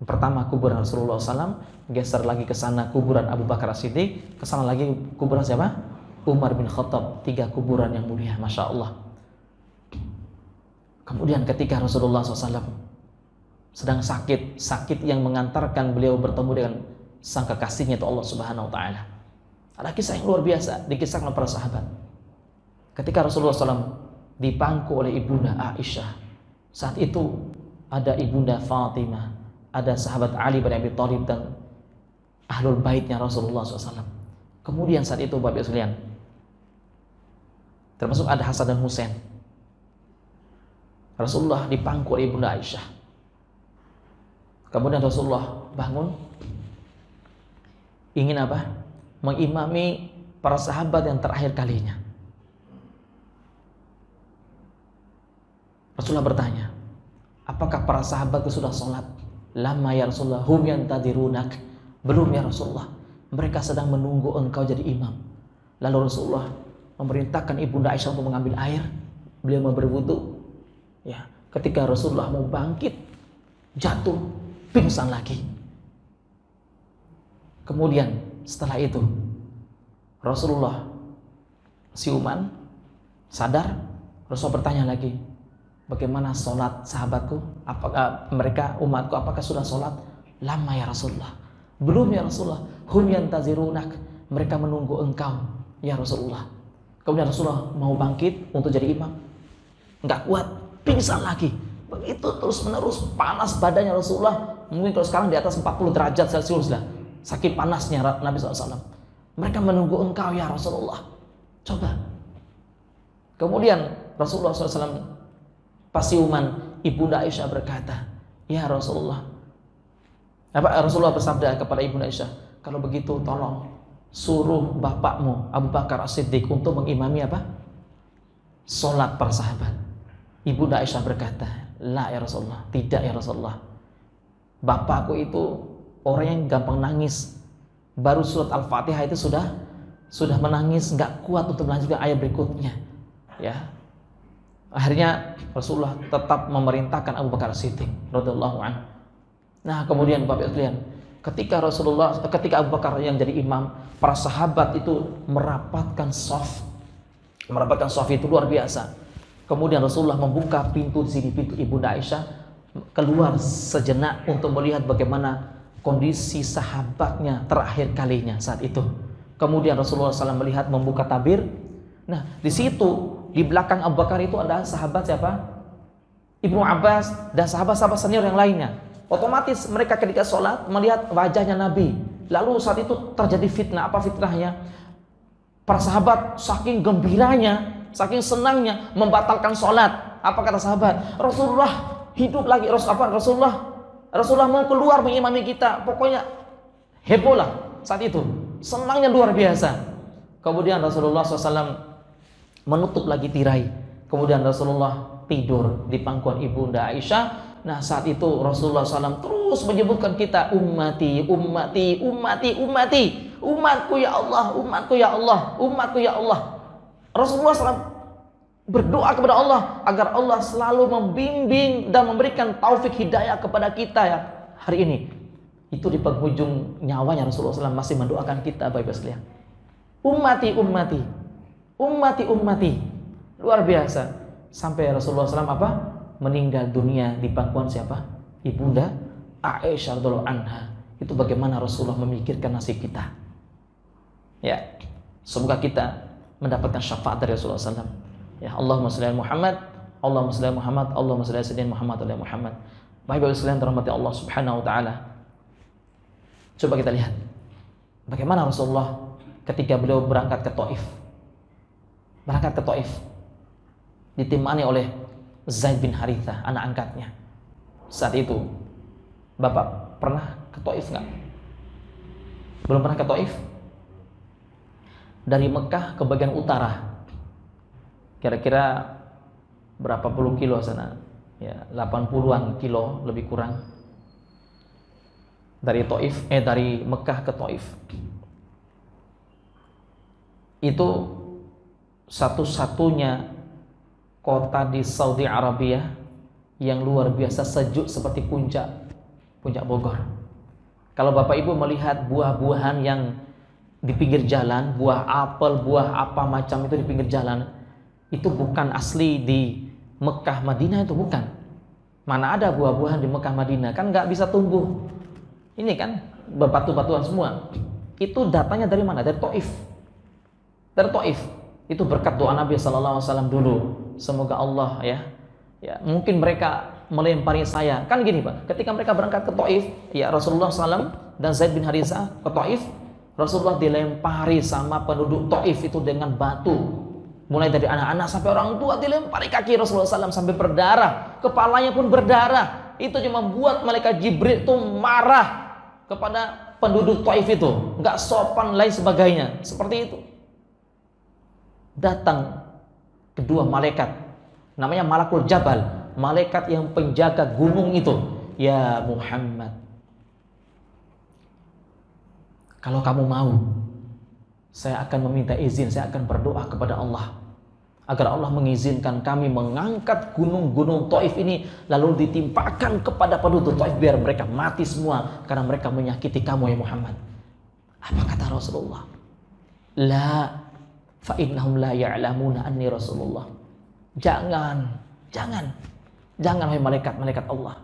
Pertama kuburan Rasulullah SAW, geser lagi ke sana kuburan Abu Bakar As-Siddiq, ke sana lagi kuburan siapa? Umar bin Khattab. 3 kuburan yang mulia, Masya Allah. Kemudian ketika Rasulullah SAW sedang sakit yang mengantarkan beliau bertemu dengan sang kekasihnya itu Allah Subhanahu Wa Taala. Ada kisah yang luar biasa dikisahkan oleh para sahabat. Ketika Rasulullah SAW dipangku oleh ibunda Aisyah, saat itu ada ibunda Fatimah, ada sahabat Ali bin Abi Thalib dan ahlul baitnya Rasulullah SAW. Kemudian saat itu Bapak Ibu sekalian, termasuk ada Hasan dan Husain. Rasulullah dipangku oleh ibunda Aisyah. Kemudian Rasulullah bangun, ingin apa? Mengimami para sahabat yang terakhir kalinya. Rasulullah bertanya, apakah para sahabat itu sudah sholat? Lama ya Rasulullah, hum yantadirunak. Belum ya Rasulullah, mereka sedang menunggu engkau jadi imam. Lalu Rasulullah memerintahkan ibunda Aisyah untuk mengambil air. Beliau mau berwudu, Ya, ketika Rasulullah mau bangkit, jatuh, pingsan lagi. Kemudian setelah itu Rasulullah siuman, sadar. Rasulullah bertanya lagi, bagaimana sholat sahabatku? Apakah mereka, umatku, apakah sudah sholat? Lama ya Rasulullah. Belum ya Rasulullah. Hum yantazirunak. Mereka menunggu engkau ya Rasulullah. Kemudian Rasulullah mau bangkit untuk jadi imam, nggak kuat, pingsan lagi. Begitu terus menerus, panas badannya Rasulullah. Mungkin kalau sekarang di atas 40 derajat Celcius lah, saking panasnya Nabi SAW. Mereka menunggu engkau ya Rasulullah. Coba. Kemudian Rasulullah SAW pasiuman, Ibunda Aisyah berkata, ya Rasulullah. Rasulullah bersabda kepada Ibunda Aisyah, kalau begitu tolong suruh bapakmu Abu Bakar As-Siddiq untuk mengimami apa? Sholat para sahabat. Ibunda Aisyah berkata, la ya Rasulullah, tidak ya Rasulullah. Bapakku itu orang yang gampang nangis. Baru surat Al-Fatihah itu sudah menangis, nggak kuat untuk melanjutkan ayat berikutnya. Ya. Akhirnya Rasulullah tetap memerintahkan Abu Bakar As-Siddiq radhiyallahu anhu. Nah, kemudian Bapak sekalian, ketika Abu Bakar yang jadi imam, para sahabat itu merapatkan shaf itu luar biasa. Kemudian Rasulullah membuka pintu di sini, pintu Ibunda Aisyah, keluar sejenak untuk melihat bagaimana kondisi sahabatnya terakhir kalinya saat itu. Kemudian Rasulullah SAW melihat, membuka tabir. Nah, di situ di belakang Abu Bakar itu ada sahabat siapa? Ibnu Abbas dan sahabat-sahabat senior yang lainnya. Otomatis mereka ketika sholat melihat wajahnya Nabi. Lalu saat itu terjadi fitnah. Apa fitnahnya? Para sahabat saking gembiranya, saking senangnya membatalkan sholat. Apa kata sahabat? Rasulullah hidup lagi. Rasulullah mau keluar mengimami kita. Pokoknya heboh lah saat itu. Senangnya luar biasa. Kemudian Rasulullah SAW menutup lagi tirai. Kemudian Rasulullah tidur di pangkuan Ibunda Aisyah. Nah, saat itu Rasulullah SAW terus menyebutkan kita, ummati, ummati, ummati, ummati, umatku ya Allah, umatku ya Allah, umatku ya Allah. Rasulullah SAW berdoa kepada Allah agar Allah selalu membimbing dan memberikan taufik hidayah kepada kita ya hari ini. Itu di penghujung nyawanya Rasulullah SAW masih mendoakan kita, Bapak-Ibu sekalian. Ummati, ummati, ummati, ummati. Luar biasa. Sampai Rasulullah SAW apa? Meninggal dunia di pangkuan siapa? Ibunda Aisyah radhiyallahu anha. Itu bagaimana Rasulullah memikirkan nasib kita. Ya, semoga kita mendapatkan syafaat dari Rasulullah SAW. Ya, Allahumma shalli ala Muhammad, Allahumma shalli ala Muhammad, Allahumma shalli ala sayyidina Muhammad wa ala Muhammad. Bapak-ibu sekalian dirahmati Allah Subhanahu wa taala. Coba kita lihat bagaimana Rasulullah ketika beliau berangkat ke Taif. Berangkat ke Taif ditemani oleh Zaid bin Harithah, anak angkatnya. Saat itu, Bapak pernah ke Taif nggak? Belum pernah ke Taif? Dari Mekah ke bagian utara, kira-kira berapa puluh kilo sana? Ya, 80-an kilo lebih kurang. Dari Mekah ke Taif. Itu satu-satunya kota di Saudi Arabia yang luar biasa sejuk seperti puncak Bogor. Kalau Bapak Ibu melihat buah-buahan yang di pinggir jalan, buah apel, buah apa macam itu di pinggir jalan, itu bukan asli di Mekah Madinah, itu bukan. Mana ada buah-buahan di Mekah Madinah, kan nggak bisa tumbuh. Ini kan bebatu-batuan semua. Itu datanya dari mana? Dari Taif. Dari Taif. Itu berkat doa Nabi SAW dulu. Semoga Allah ya mungkin mereka melempari saya. Kan gini Pak, ketika mereka berangkat ke Taif, ya Rasulullah SAW dan Zaid bin Harithah ke Taif, Rasulullah dilempari sama penduduk Taif itu dengan batu. Mulai dari anak-anak sampai orang tua dilempari kaki Rasulullah SAW sampai berdarah. Kepalanya pun berdarah. Itu cuma membuat malaikat Jibril itu marah kepada penduduk Taif itu. Nggak sopan lain sebagainya. Seperti itu. Datang kedua malaikat, namanya Malakul Jabal, malaikat yang penjaga gunung itu. Ya Muhammad, kalau kamu mau, saya akan meminta izin, saya akan berdoa kepada Allah agar Allah mengizinkan kami mengangkat gunung-gunung Taif ini lalu ditimpakan kepada penduduk Taif biar mereka mati semua karena mereka menyakiti kamu ya Muhammad. Apa kata Rasulullah? La fa innahum la ya'lamuna anni Rasulullah. Jangan wahai malaikat Allah.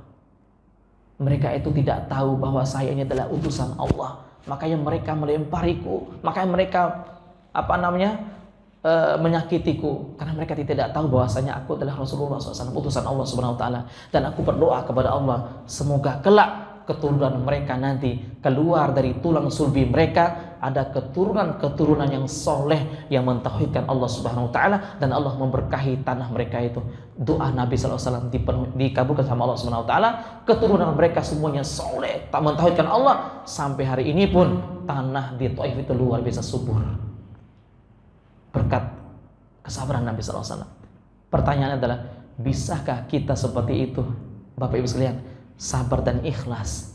Mereka itu tidak tahu bahwa saya ini adalah utusan Allah. Makanya mereka melempariku, makanya mereka menyakitiku karena mereka tidak tahu bahwasanya aku adalah Rasulullah SAW, utusan Allah Subhanahu wa taala. Dan aku berdoa kepada Allah, semoga kelak keturunan mereka nanti keluar dari tulang sulbi mereka ada keturunan yang soleh yang mentauhidkan Allah Subhanahu wa taala, dan Allah memberkahi tanah mereka itu. Doa Nabi SAW dikabulkan sama Allah Subhanahu wa taala, keturunan mereka semuanya soleh tak mentauhidkan Allah. Sampai hari ini pun tanah di Taif itu luar biasa subur berkat kesabaran Nabi SAW. Pertanyaannya adalah, bisakah kita seperti itu Bapak Ibu sekalian? Sabar dan ikhlas.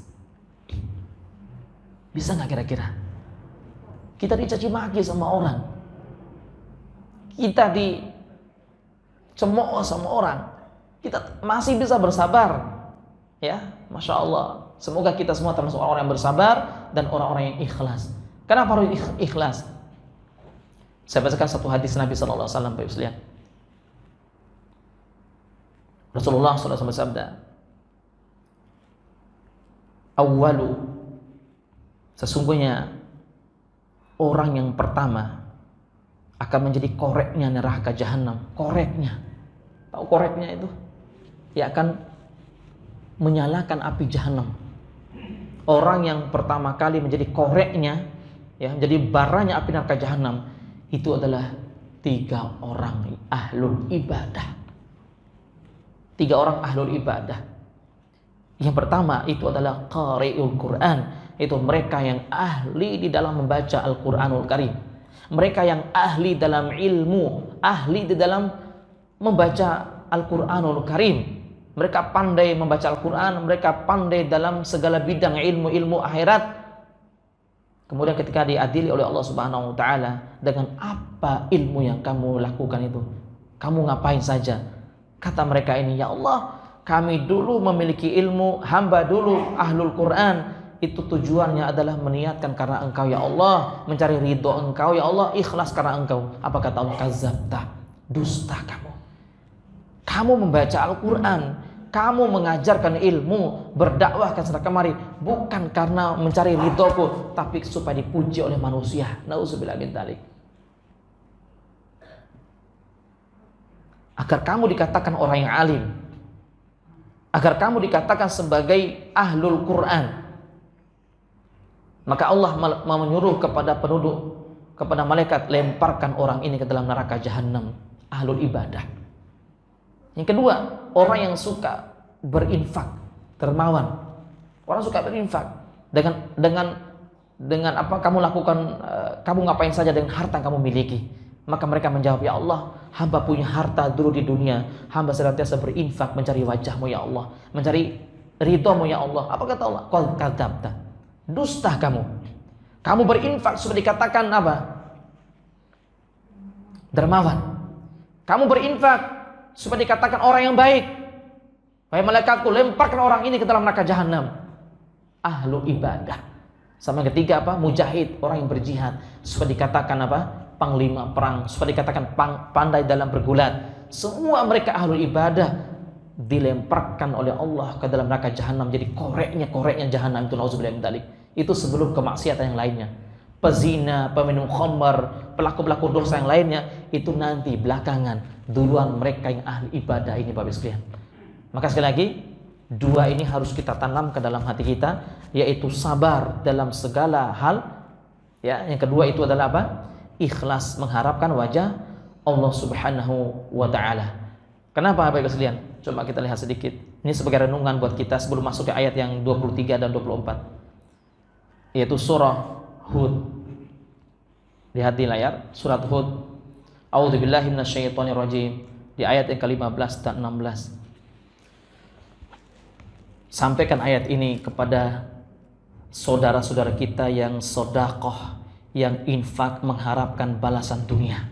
Bisa nggak kira-kira? Kita dicaci maki sama orang, kita dicemooh sama orang, kita masih bisa bersabar, ya, masya Allah. Semoga kita semua termasuk orang yang bersabar dan orang-orang yang ikhlas. Kenapa harus ikhlas? Saya bacakan satu hadis Nabi SAW, Bapak Ibu sekalian. Rasulullah SAW bersabda, "Awwalu, sesungguhnya orang yang pertama akan menjadi koreknya neraka jahanam." Koreknya, tahu koreknya itu? Ya, akan menyalakan api jahanam. Orang yang pertama kali menjadi koreknya, ya, menjadi baranya api neraka jahanam, itu adalah 3 orang ahlul ibadah. 3 orang ahlul ibadah. Yang pertama itu adalah qari'ul Quran, itu mereka yang ahli di dalam membaca Al-Quranul Karim. Mereka yang ahli dalam ilmu, ahli di dalam membaca Al-Quranul Karim. Mereka pandai membaca Al-Quran, mereka pandai dalam segala bidang ilmu-ilmu akhirat. Kemudian ketika diadili oleh Allah Subhanahu wa taala, dengan apa ilmu yang kamu lakukan itu? Kamu ngapain saja? Kata mereka ini, ya Allah, kami dulu memiliki ilmu, hamba dulu ahlul Quran, itu tujuannya adalah meniatkan karena Engkau ya Allah, mencari ridho Engkau ya Allah, ikhlas karena Engkau. Apa kata Allah? Kadzabta, dusta kamu. Kamu membaca Al-Quran, kamu mengajarkan ilmu, berdakwah ke sana kemari, bukan karena mencari ridhoku, tapi supaya dipuji oleh manusia. Nauzubillah min dzalik. Agar kamu dikatakan orang yang alim, agar kamu dikatakan sebagai ahlul Quran. Maka Allah menyuruh kepada penduduk, kepada malaikat, lemparkan orang ini ke dalam neraka jahanam. Ahlul ibadah. Yang kedua, orang yang suka berinfak, dermawan. Orang suka berinfak. Dengan apa kamu lakukan, kamu ngapain saja dengan harta yang kamu miliki. Maka mereka menjawab, ya Allah, hamba punya harta dulu di dunia, hamba senantiasa berinfak mencari wajahmu ya Allah, mencari ridhomu ya Allah. Apa kata Allah? Qad kadzabta, dusta kamu. Kamu berinfak supaya dikatakan apa? Dermawan. Kamu berinfak supaya dikatakan orang yang baik. Wahai malaikatku, lemparkan orang ini ke dalam neraka jahanam. Ahlu ibadah. Sama yang ketiga apa? Mujahid, orang yang berjihad, supaya dikatakan apa? Panglima perang, supaya dikatakan pandai dalam bergulat. Semua mereka ahlu ibadah dilemparkan oleh Allah ke dalam neraka jahanam, jadi koreknya jahanam itu. Nauzubillah min dzalik. Itu sebelum kemaksiatan yang lainnya. Pezina, peminum khamar, pelaku-pelaku dosa yang lainnya, itu nanti belakangan. Duluan mereka yang ahli ibadah ini, Bapak sekalian. Maka sekali lagi, 2 ini harus kita tanam ke dalam hati kita, yaitu sabar dalam segala hal. Ya, yang kedua itu adalah apa? Ikhlas, mengharapkan wajah Allah Subhanahu wa taala. Kenapa Bapak sekalian? Coba kita lihat sedikit. Ini sebagai renungan buat kita sebelum masuk ke ayat yang 23 dan 24. Yaitu surah Hud. Lihat di layar surat Hud. A'udzubillahi minasyaitonirrajim, di ayat yang ke-15 dan 16. Sampaikan ayat ini kepada saudara-saudara kita yang sedekah, yang infak mengharapkan balasan dunia.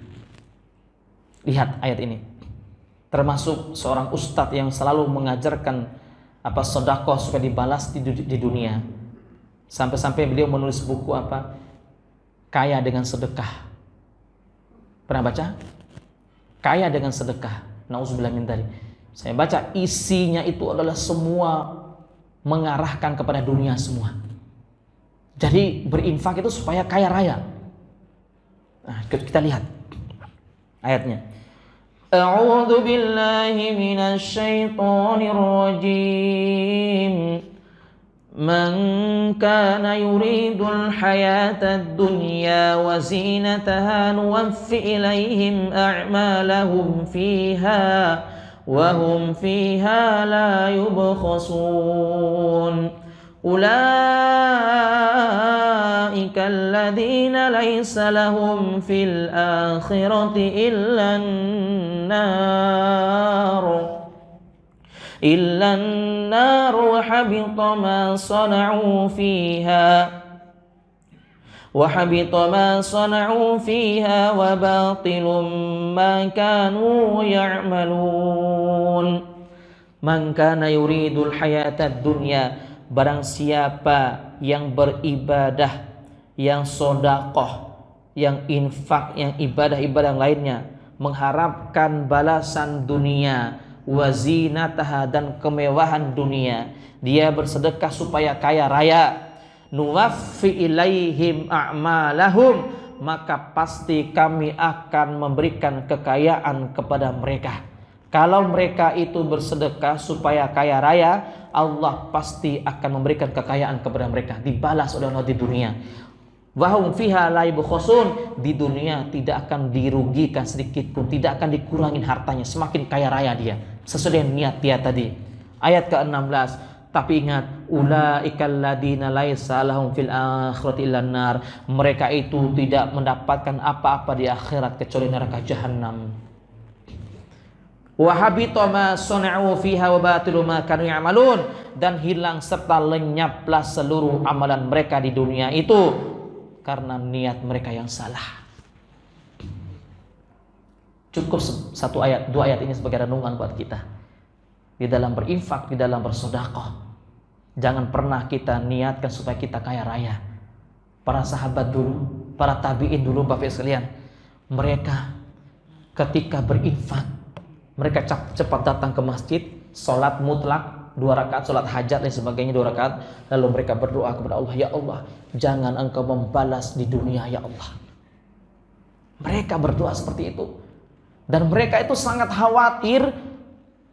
Lihat ayat ini. Termasuk seorang ustadz yang selalu mengajarkan sedekah supaya dibalas di dunia. Sampai-sampai beliau menulis buku Kaya dengan sedekah. Pernah baca? Kaya dengan sedekah. Nauzubillah min dzalik. Saya baca isinya itu adalah semua mengarahkan kepada dunia semua. Jadi berinfak itu supaya kaya raya. Nah, kita lihat ayatnya. A'udzu billahi minasy syaithanir rajim. Man kana yuridul hayatad dunya wa zinataha nuwaffi ilaihim a'malahum fiha wa hum fiha la yubkhasun. Ulaika alladhina laysa lahum fil akhirati illan nar wa habita ma sana'u fiha wa batilum ma kanu ya'malun. Man kana yuridul hayatad dunya, barang siapa yang beribadah, yang sedekah, yang infak, yang ibadah-ibadah lainnya, mengharapkan balasan dunia, wazinataha, dan kemewahan dunia, dia bersedekah supaya kaya raya, nuwaffi ilaihim a'malahum, maka pasti kami akan memberikan kekayaan kepada mereka. Kalau mereka itu bersedekah supaya kaya raya, Allah pasti akan memberikan kekayaan kepada mereka, dibalas oleh Allah di dunia. Wahum fiha la yubkhasun, di dunia tidak akan dirugikan sedikit pun, tidak akan dikurangin hartanya, semakin kaya raya dia sesuai dengan niat dia tadi. Ayat ke-16. Tapi ingat, ulaikal ladina laisa lahum fil akhirati illan nar, mereka itu tidak mendapatkan apa-apa di akhirat kecuali neraka jahanam. Wa habita ma sana'u fiha wa batilu ma kanu ya'malun, dan hilang serta lenyaplah seluruh amalan mereka di dunia itu karena niat mereka yang salah. Cukup satu ayat, dua ayat ini sebagai renungan buat kita di dalam berinfak, di dalam bersedekah. Jangan pernah kita niatkan supaya kita kaya raya. Para sahabat dulu, para tabi'in dulu, Bapak sekalian, mereka ketika berinfak, mereka cepat datang ke masjid, sholat mutlak 2 rakaat, sholat hajat dan sebagainya 2 rakaat, lalu mereka berdoa kepada Allah, ya Allah, jangan engkau membalas di dunia ya Allah. Mereka berdoa seperti itu, dan mereka itu sangat khawatir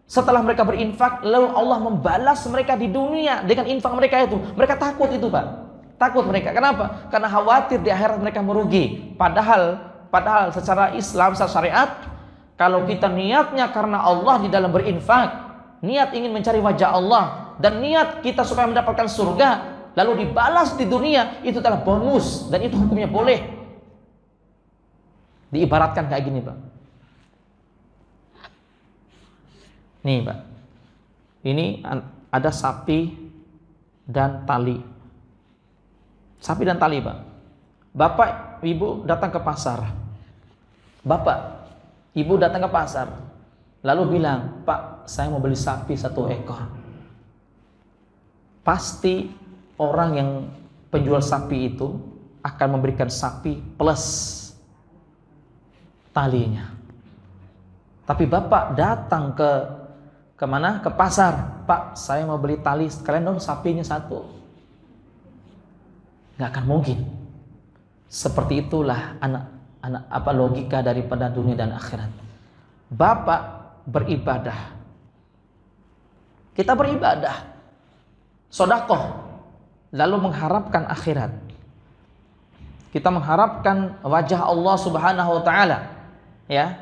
setelah mereka berinfak lalu Allah membalas mereka di dunia dengan infak mereka itu. Mereka takut itu, Pak, takut mereka. Kenapa? Karena khawatir di akhirat mereka merugi. Padahal secara Islam, secara syariat, kalau kita niatnya karena Allah di dalam berinfak, niat ingin mencari wajah Allah, dan niat kita supaya mendapatkan surga, lalu dibalas di dunia, itu adalah bonus, dan itu hukumnya boleh. Diibaratkan kayak gini, Pak. Nih, Pak. Ini ada sapi dan tali. Sapi dan tali, Pak. Bapak, Ibu datang ke pasar. Ibu datang ke pasar, lalu bilang, Pak, saya mau beli sapi 1 ekor. Pasti orang yang penjual sapi itu akan memberikan sapi plus talinya. Tapi Bapak datang ke mana? Ke pasar, Pak, saya mau beli tali, sekalian dong sapinya 1. Nggak akan mungkin. Seperti itulah logika daripada dunia dan akhirat. Bapak beribadah, kita beribadah, sedekah, lalu mengharapkan akhirat. Kita mengharapkan wajah Allah Subhanahu wa taala, ya.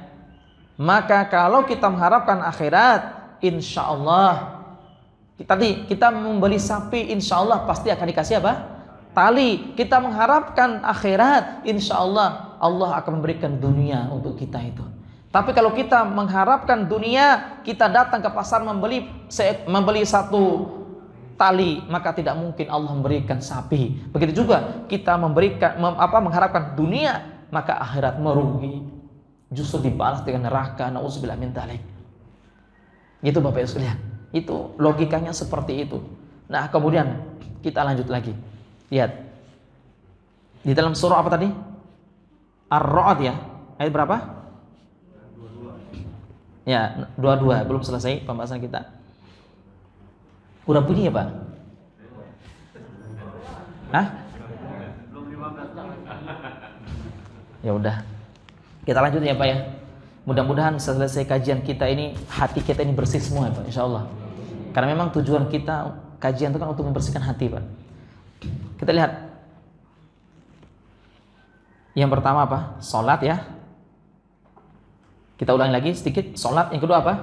Maka kalau kita mengharapkan akhirat, insya Allah kita membeli sapi, insya Allah pasti akan dikasih apa? Tali. Kita mengharapkan akhirat, insya Allah Allah akan memberikan dunia untuk kita itu. Tapi kalau kita mengharapkan dunia, kita datang ke pasar membeli 1 tali, maka tidak mungkin Allah memberikan sapi. Begitu juga kita mengharapkan dunia, maka akhirat merugi. justru dibalas dengan neraka. Nauzubillah min dzalik. Gitu Bapak Ibu sekalian. Itu logikanya seperti itu. Nah, kemudian kita lanjut lagi. Lihat. Di dalam surah apa tadi? Ar-Ra'd ya. Ayat berapa? 22. Ya, 22. Belum selesai pembahasan kita. Udah bunyi ya, Pak? Hah? Ya udah. Kita lanjut ya, Pak ya. Mudah-mudahan selesai kajian kita ini, hati kita ini bersih semua ya, Pak, insyaallah. Karena memang tujuan kita kajian itu kan untuk membersihkan hati, Pak. Kita lihat. Yang pertama apa? Salat ya. Kita ulangi lagi sedikit. Salat. Yang kedua apa?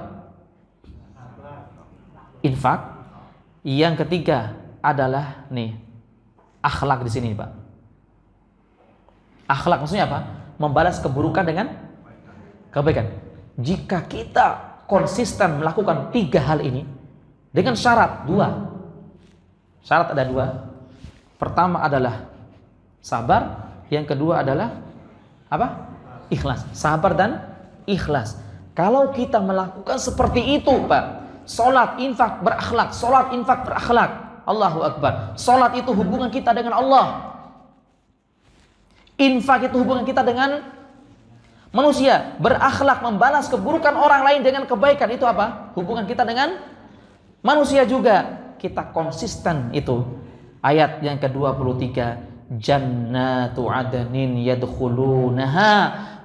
Infak. Yang ketiga adalah nih, akhlak di sini, Pak. Akhlak maksudnya apa? Membalas keburukan dengan kebaikan. Jika kita konsisten melakukan 3 hal ini dengan syarat 2. Syarat ada 2. Pertama adalah sabar, yang kedua adalah apa? Ikhlas. Sabar dan ikhlas. Kalau kita melakukan seperti itu, Pak, salat, infak, berakhlak, salat, infak, berakhlak. Allahu Akbar. Salat itu hubungan kita dengan Allah. Infak itu hubungan kita dengan manusia. Berakhlak, membalas keburukan orang lain dengan kebaikan, itu apa? Hubungan kita dengan manusia juga. Kita konsisten itu. Ayat yang ke-23, jannatu adnin yadkhulunaha,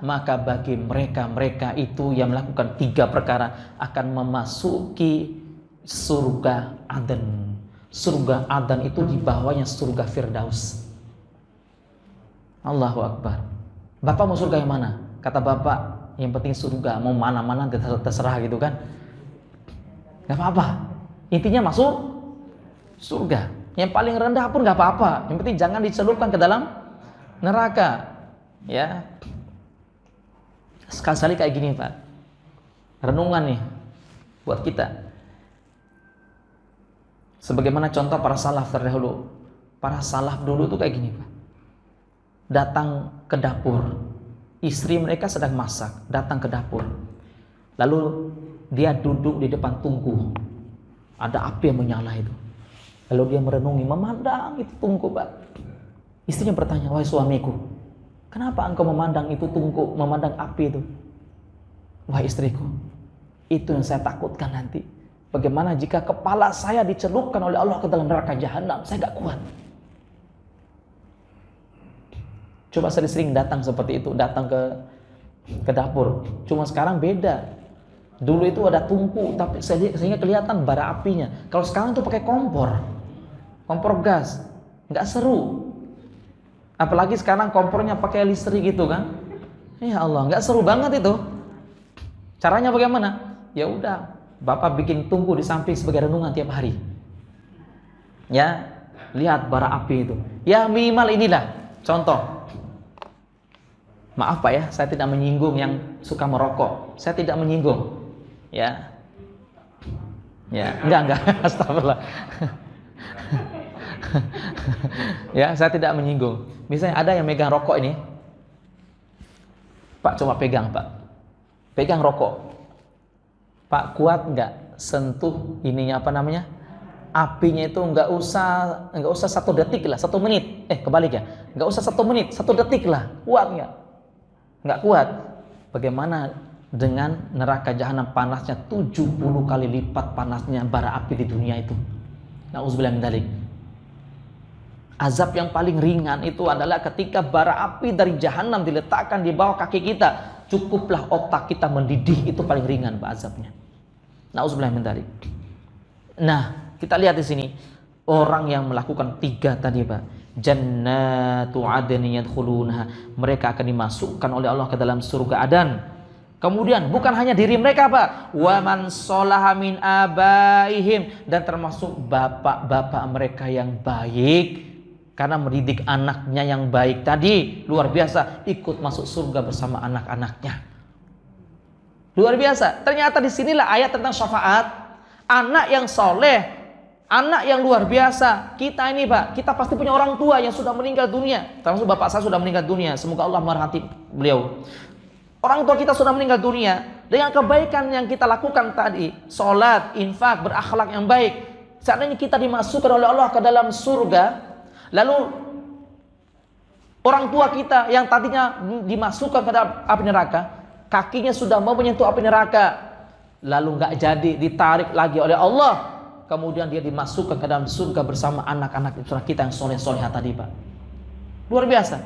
maka bagi mereka itu yang melakukan 3 perkara akan memasuki surga Aden. Surga Aden itu di bawahnya surga Firdaus. Allahu Akbar. Bapak mau surga yang mana? Kata bapak, yang penting surga. Mau mana-mana terserah gitu kan. Gak apa-apa. Intinya masuk surga. Yang paling rendah pun gak apa-apa. Yang penting jangan dicelupkan ke dalam neraka. Ya. Sekali-sekali kayak gini, Pak. Renungan nih buat kita. Sebagaimana contoh para salaf terdahulu. Para salaf dulu tuh kayak gini, Pak. Datang ke dapur, istri mereka sedang masak, datang ke dapur, lalu dia duduk di depan tungku, ada api yang menyala itu, lalu dia merenungi, memandang itu tungku, Pak. Istrinya bertanya, wahai suamiku, kenapa engkau memandang itu tungku, memandang api itu? Wahai istriku, itu yang saya takutkan nanti. Bagaimana jika kepala saya dicelupkan oleh Allah ke dalam neraka jahanam? Saya gak kuat. Coba sering-sering datang seperti itu, datang ke dapur. Cuma sekarang beda. Dulu itu ada tungku, tapi sehingga kelihatan bara apinya. Kalau sekarang tuh pakai kompor gas, nggak seru. Apalagi sekarang kompornya pakai listrik gitu kan. Ya Allah, nggak seru banget itu. Caranya bagaimana? Ya udah, Bapak bikin tungku di samping sebagai renungan tiap hari. Ya, lihat bara api itu. Ya minimal inilah contoh. Maaf Pak ya, saya tidak menyinggung yang suka merokok. Saya tidak menyinggung. Ya. Ya, enggak. Astagfirullah. Ya, saya tidak menyinggung. Misalnya ada yang megang rokok ini. Pak, coba pegang, Pak. Pegang rokok. Pak, kuat enggak sentuh ininya apa namanya? Apinya itu enggak usah 1 detik lah, 1 menit. Kebalik ya. Enggak usah 1 menit, 1 detik lah. Kuat enggak? Enggak kuat. Bagaimana dengan neraka jahanam panasnya 70 kali lipat panasnya bara api di dunia itu. Nauzubillah min dzalik. Azab yang paling ringan itu adalah ketika bara api dari jahanam diletakkan di bawah kaki kita. Cukuplah otak kita mendidih, itu paling ringan Pak azabnya. Nauzubillah min dzalik. Nah, kita lihat di sini orang yang melakukan 3 tadi Pak. Jannatu adnin yadkhulunaha, mereka akan dimasukkan oleh Allah ke dalam surga Adan. Kemudian bukan hanya diri mereka Pak, wa man sholaha min abaihim, dan termasuk bapak-bapak mereka yang baik karena mendidik anaknya yang baik tadi, luar biasa, ikut masuk surga bersama anak-anaknya. Luar biasa. Ternyata disinilah ayat tentang syafaat. Anak yang soleh, anak yang luar biasa. Kita ini Pak, kita pasti punya orang tua yang sudah meninggal dunia. Termasuk bapak saya sudah meninggal dunia. Semoga Allah merahmati beliau. Orang tua kita sudah meninggal dunia, dengan kebaikan yang kita lakukan tadi, sholat, infak, berakhlak yang baik, seandainya kita dimasukkan oleh Allah ke dalam surga, lalu orang tua kita yang tadinya dimasukkan ke dalam api neraka, kakinya sudah mau menyentuh api neraka, lalu nggak jadi, ditarik lagi oleh Allah, kemudian dia dimasukkan ke dalam surga bersama anak-anak kita yang soleh-solehah tadi, Pak. Luar biasa.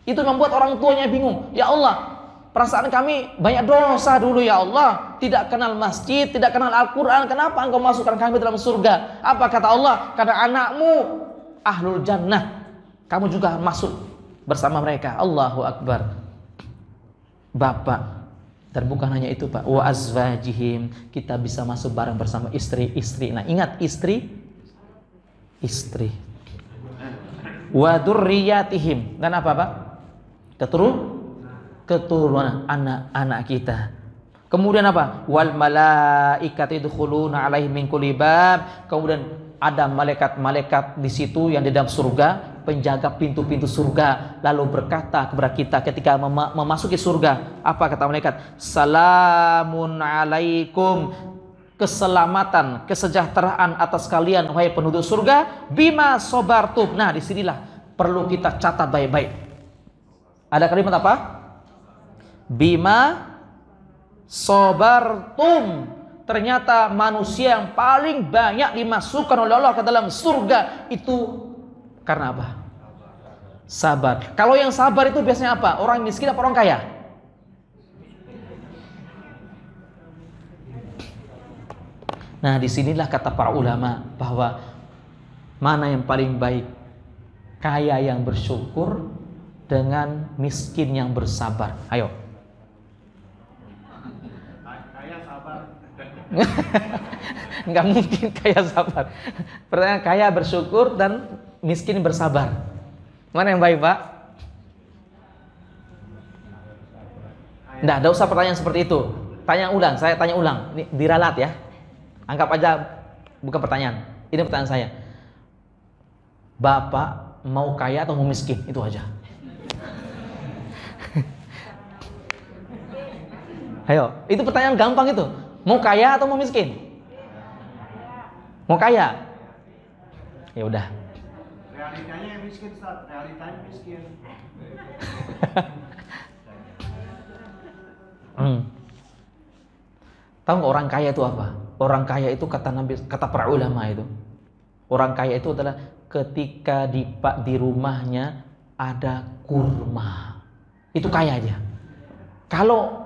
Itu membuat orang tuanya bingung. Ya Allah, perasaan kami banyak dosa dulu ya Allah, tidak kenal masjid, tidak kenal Al-Quran, kenapa engkau masukkan kami dalam surga? Apa kata Allah? Karena anakmu ahlul jannah, kamu juga masuk bersama mereka. Allahu Akbar. Bapak, dan bukan hanya itu Pak, wa azwajihim, kita bisa masuk bareng bersama istri-istri. Nah ingat, istri wa dzurriyyatihim, dan apa Pak? Keturunan anak-anak kita. Kemudian apa? Wal malaikatu yadkhuluna alaihim min kulli bab. Kemudian ada malaikat-malaikat di situ yang di dalam surga, penjaga pintu-pintu surga, lalu berkata kepada kita ketika memasuki surga, apa kata malaikat? Salamun alaikum, keselamatan, kesejahteraan atas kalian wahai penduduk surga, bima sobartum. Nah, disinilah perlu kita catat baik-baik. Ada kalimat apa? Bima sobartum. Ternyata manusia yang paling banyak dimasukkan oleh Allah ke dalam surga itu karena apa? Sabar. Kalau yang sabar itu biasanya apa? Orang miskin apa orang kaya? Nah, disinilah kata para ulama bahwa mana yang paling baik? Kaya yang bersyukur dengan miskin yang bersabar. Ayo. Nggak mungkin kaya sabar. Pertanyaan, kaya bersyukur dan miskin bersabar, mana yang baik Pak? Nggak usah pertanyaan seperti itu. Tanya ulang, saya tanya ulang. Ini diralat ya. Anggap aja bukan pertanyaan. Ini pertanyaan saya. Bapak mau kaya atau mau miskin? Itu aja. Ayo, itu pertanyaan gampang itu. Mau kaya atau mau miskin? Mau kaya. Ya udah. Realitanya miskin, Ustaz. Realitanya miskin. Tahu nggak orang kaya itu apa? Orang kaya itu kata Nabi, kata para ulama itu, orang kaya itu adalah ketika di rumahnya ada kurma, itu kaya aja. Kalau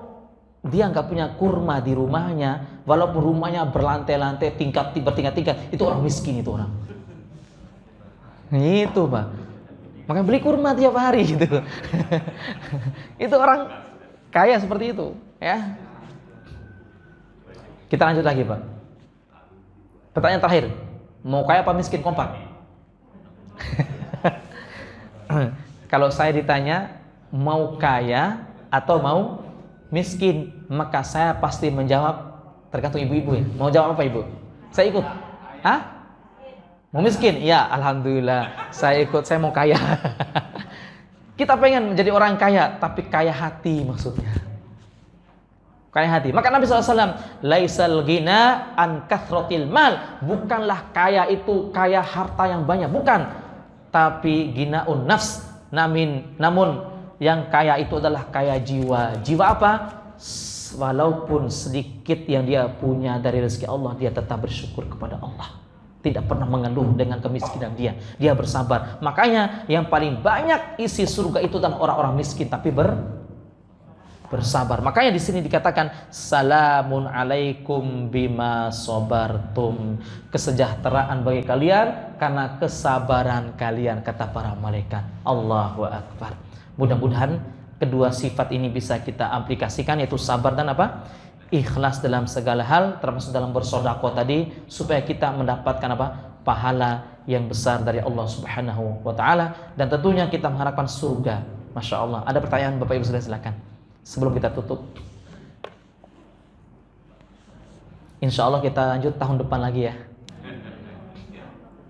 dia nggak punya kurma di rumahnya, walaupun rumahnya berlantai-lantai, bertingkat-tingkat, itu orang miskin itu orang. Itu Pak. Makanya beli kurma tiap hari gitu. Itu orang kaya seperti itu, ya. Kita lanjut lagi Pak. Pertanyaan terakhir, mau kaya apa miskin? Kompak. Kalau saya ditanya mau kaya atau mau miskin, maka saya pasti menjawab, tergantung ibu-ibu ya. Mau jawab apa ibu? Saya ikut. Hah? Mau miskin? Ya, alhamdulillah. Saya ikut, saya mau kaya. Kita pengen menjadi orang kaya, tapi kaya hati maksudnya. Kaya hati. Maka Nabi SAW, laisal ghina an kathratil mal. Bukanlah kaya itu kaya harta yang banyak, bukan. Tapi ghinaun nafs. Namun yang kaya itu adalah kaya jiwa. Jiwa apa? Walaupun sedikit yang dia punya dari rezeki Allah, dia tetap bersyukur kepada Allah. Tidak pernah mengeluh dengan kemiskinan dia. Dia bersabar. Makanya yang paling banyak isi surga itu adalah orang-orang miskin tapi bersabar. Makanya di sini dikatakan salamun alaikum bima sabartum. Kesejahteraan bagi kalian karena kesabaran kalian, kata para malaikat. Allahu Akbar. Mudah-mudahan kedua sifat ini bisa kita aplikasikan, yaitu sabar dan apa? Ikhlas dalam segala hal, termasuk dalam bersedekah tadi, supaya kita mendapatkan apa? Pahala yang besar dari Allah Subhanahu wa taala, dan tentunya kita mengharapkan surga. Masya Allah. Ada pertanyaan Bapak Ibu, silakan sebelum kita tutup. Insya Allah kita lanjut tahun depan lagi ya.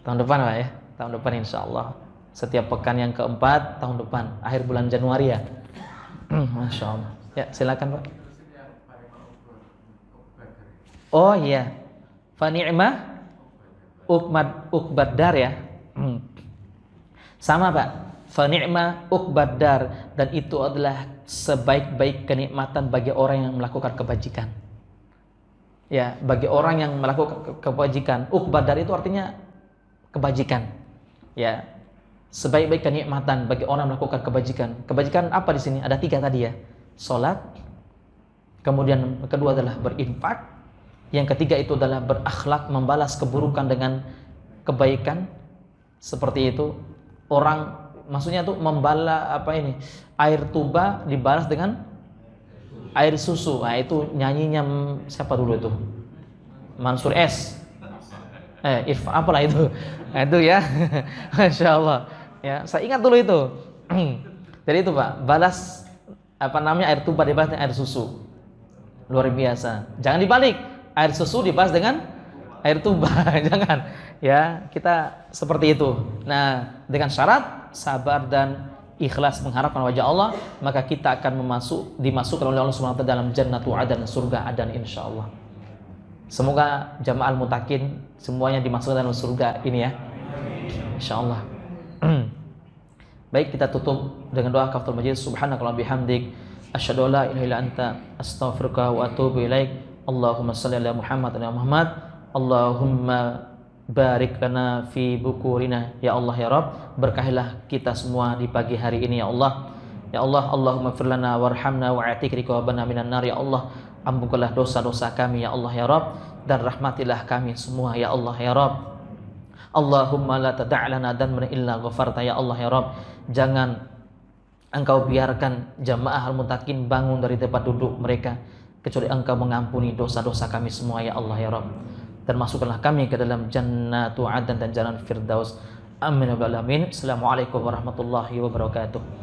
Tahun depan Pak ya. Tahun depan insya Allah. Setiap pekan yang keempat tahun depan, akhir bulan Januari ya. Masya Allah. Ya, silakan Pak. Oh iya. Fa ni'ma ukbadar ya. Sama Pak. Fa ni'ma ukbadar, dan itu adalah sebaik-baik kenikmatan bagi orang yang melakukan kebajikan. Ya, bagi orang yang melakukan kebajikan. Ukbadar itu artinya kebajikan. Ya. Sebaik-baik kenikmatan bagi orang yang melakukan kebajikan. Kebajikan apa di sini? Ada 3 tadi ya. Salat. Kemudian kedua adalah berinfak. Yang ketiga itu adalah berakhlak, membalas keburukan dengan kebaikan. Seperti itu. Orang maksudnya tuh membalas air tuba dibalas dengan air susu. Nah, itu nyanyinya siapa dulu itu? Mansur S. Apalah itu? Nah, itu ya. Masya Allah. Ya, saya ingat dulu itu. Jadi itu Pak, balas air tuba dibalas dengan air susu. Luar biasa. Jangan dibalik. Air susu dibalas dengan air tuba. Jangan. Ya, kita seperti itu. Nah, dengan syarat sabar dan ikhlas mengharapkan wajah Allah, maka kita akan dimasukkan oleh Allah Subhanahu wa taala dalam jannatu adan, surga adan insyaallah. Semoga jamaah al-mutakin semuanya dimasukkan dalam surga ini ya. Insyaallah. Baik, kita tutup dengan doa kafaratul majlis. Subhanakallahumma bihamdik asyhadu an la ilaha illa anta astaghfiruka wa atubu ilaik. Allahumma shalli ala Muhammad wa Muhammad. Allahumma barik lana fi bukurina ya Allah ya Rabb. Berkahilah kita semua di pagi hari ini ya Allah. Ya Allah, Allahumma fir lana warhamna wa'atik riqabana minan nar ya Allah. Ampunkanlah dosa-dosa kami ya Allah ya Rabb, dan rahmatilah kami semua ya Allah ya Rabb. Allahumma la tada' lana dhanban illa ghafarta ya Allah ya Rabb. Jangan Engkau biarkan jamaah al-mutakin bangun dari tempat duduk mereka kecuali Engkau mengampuni dosa-dosa kami semua ya Allah ya Rabb. Dan masukkanlah kami ke dalam jannatu adan dan jalan firdaus. Amin ya rabbal alamin. Assalamualaikum warahmatullahi wabarakatuh.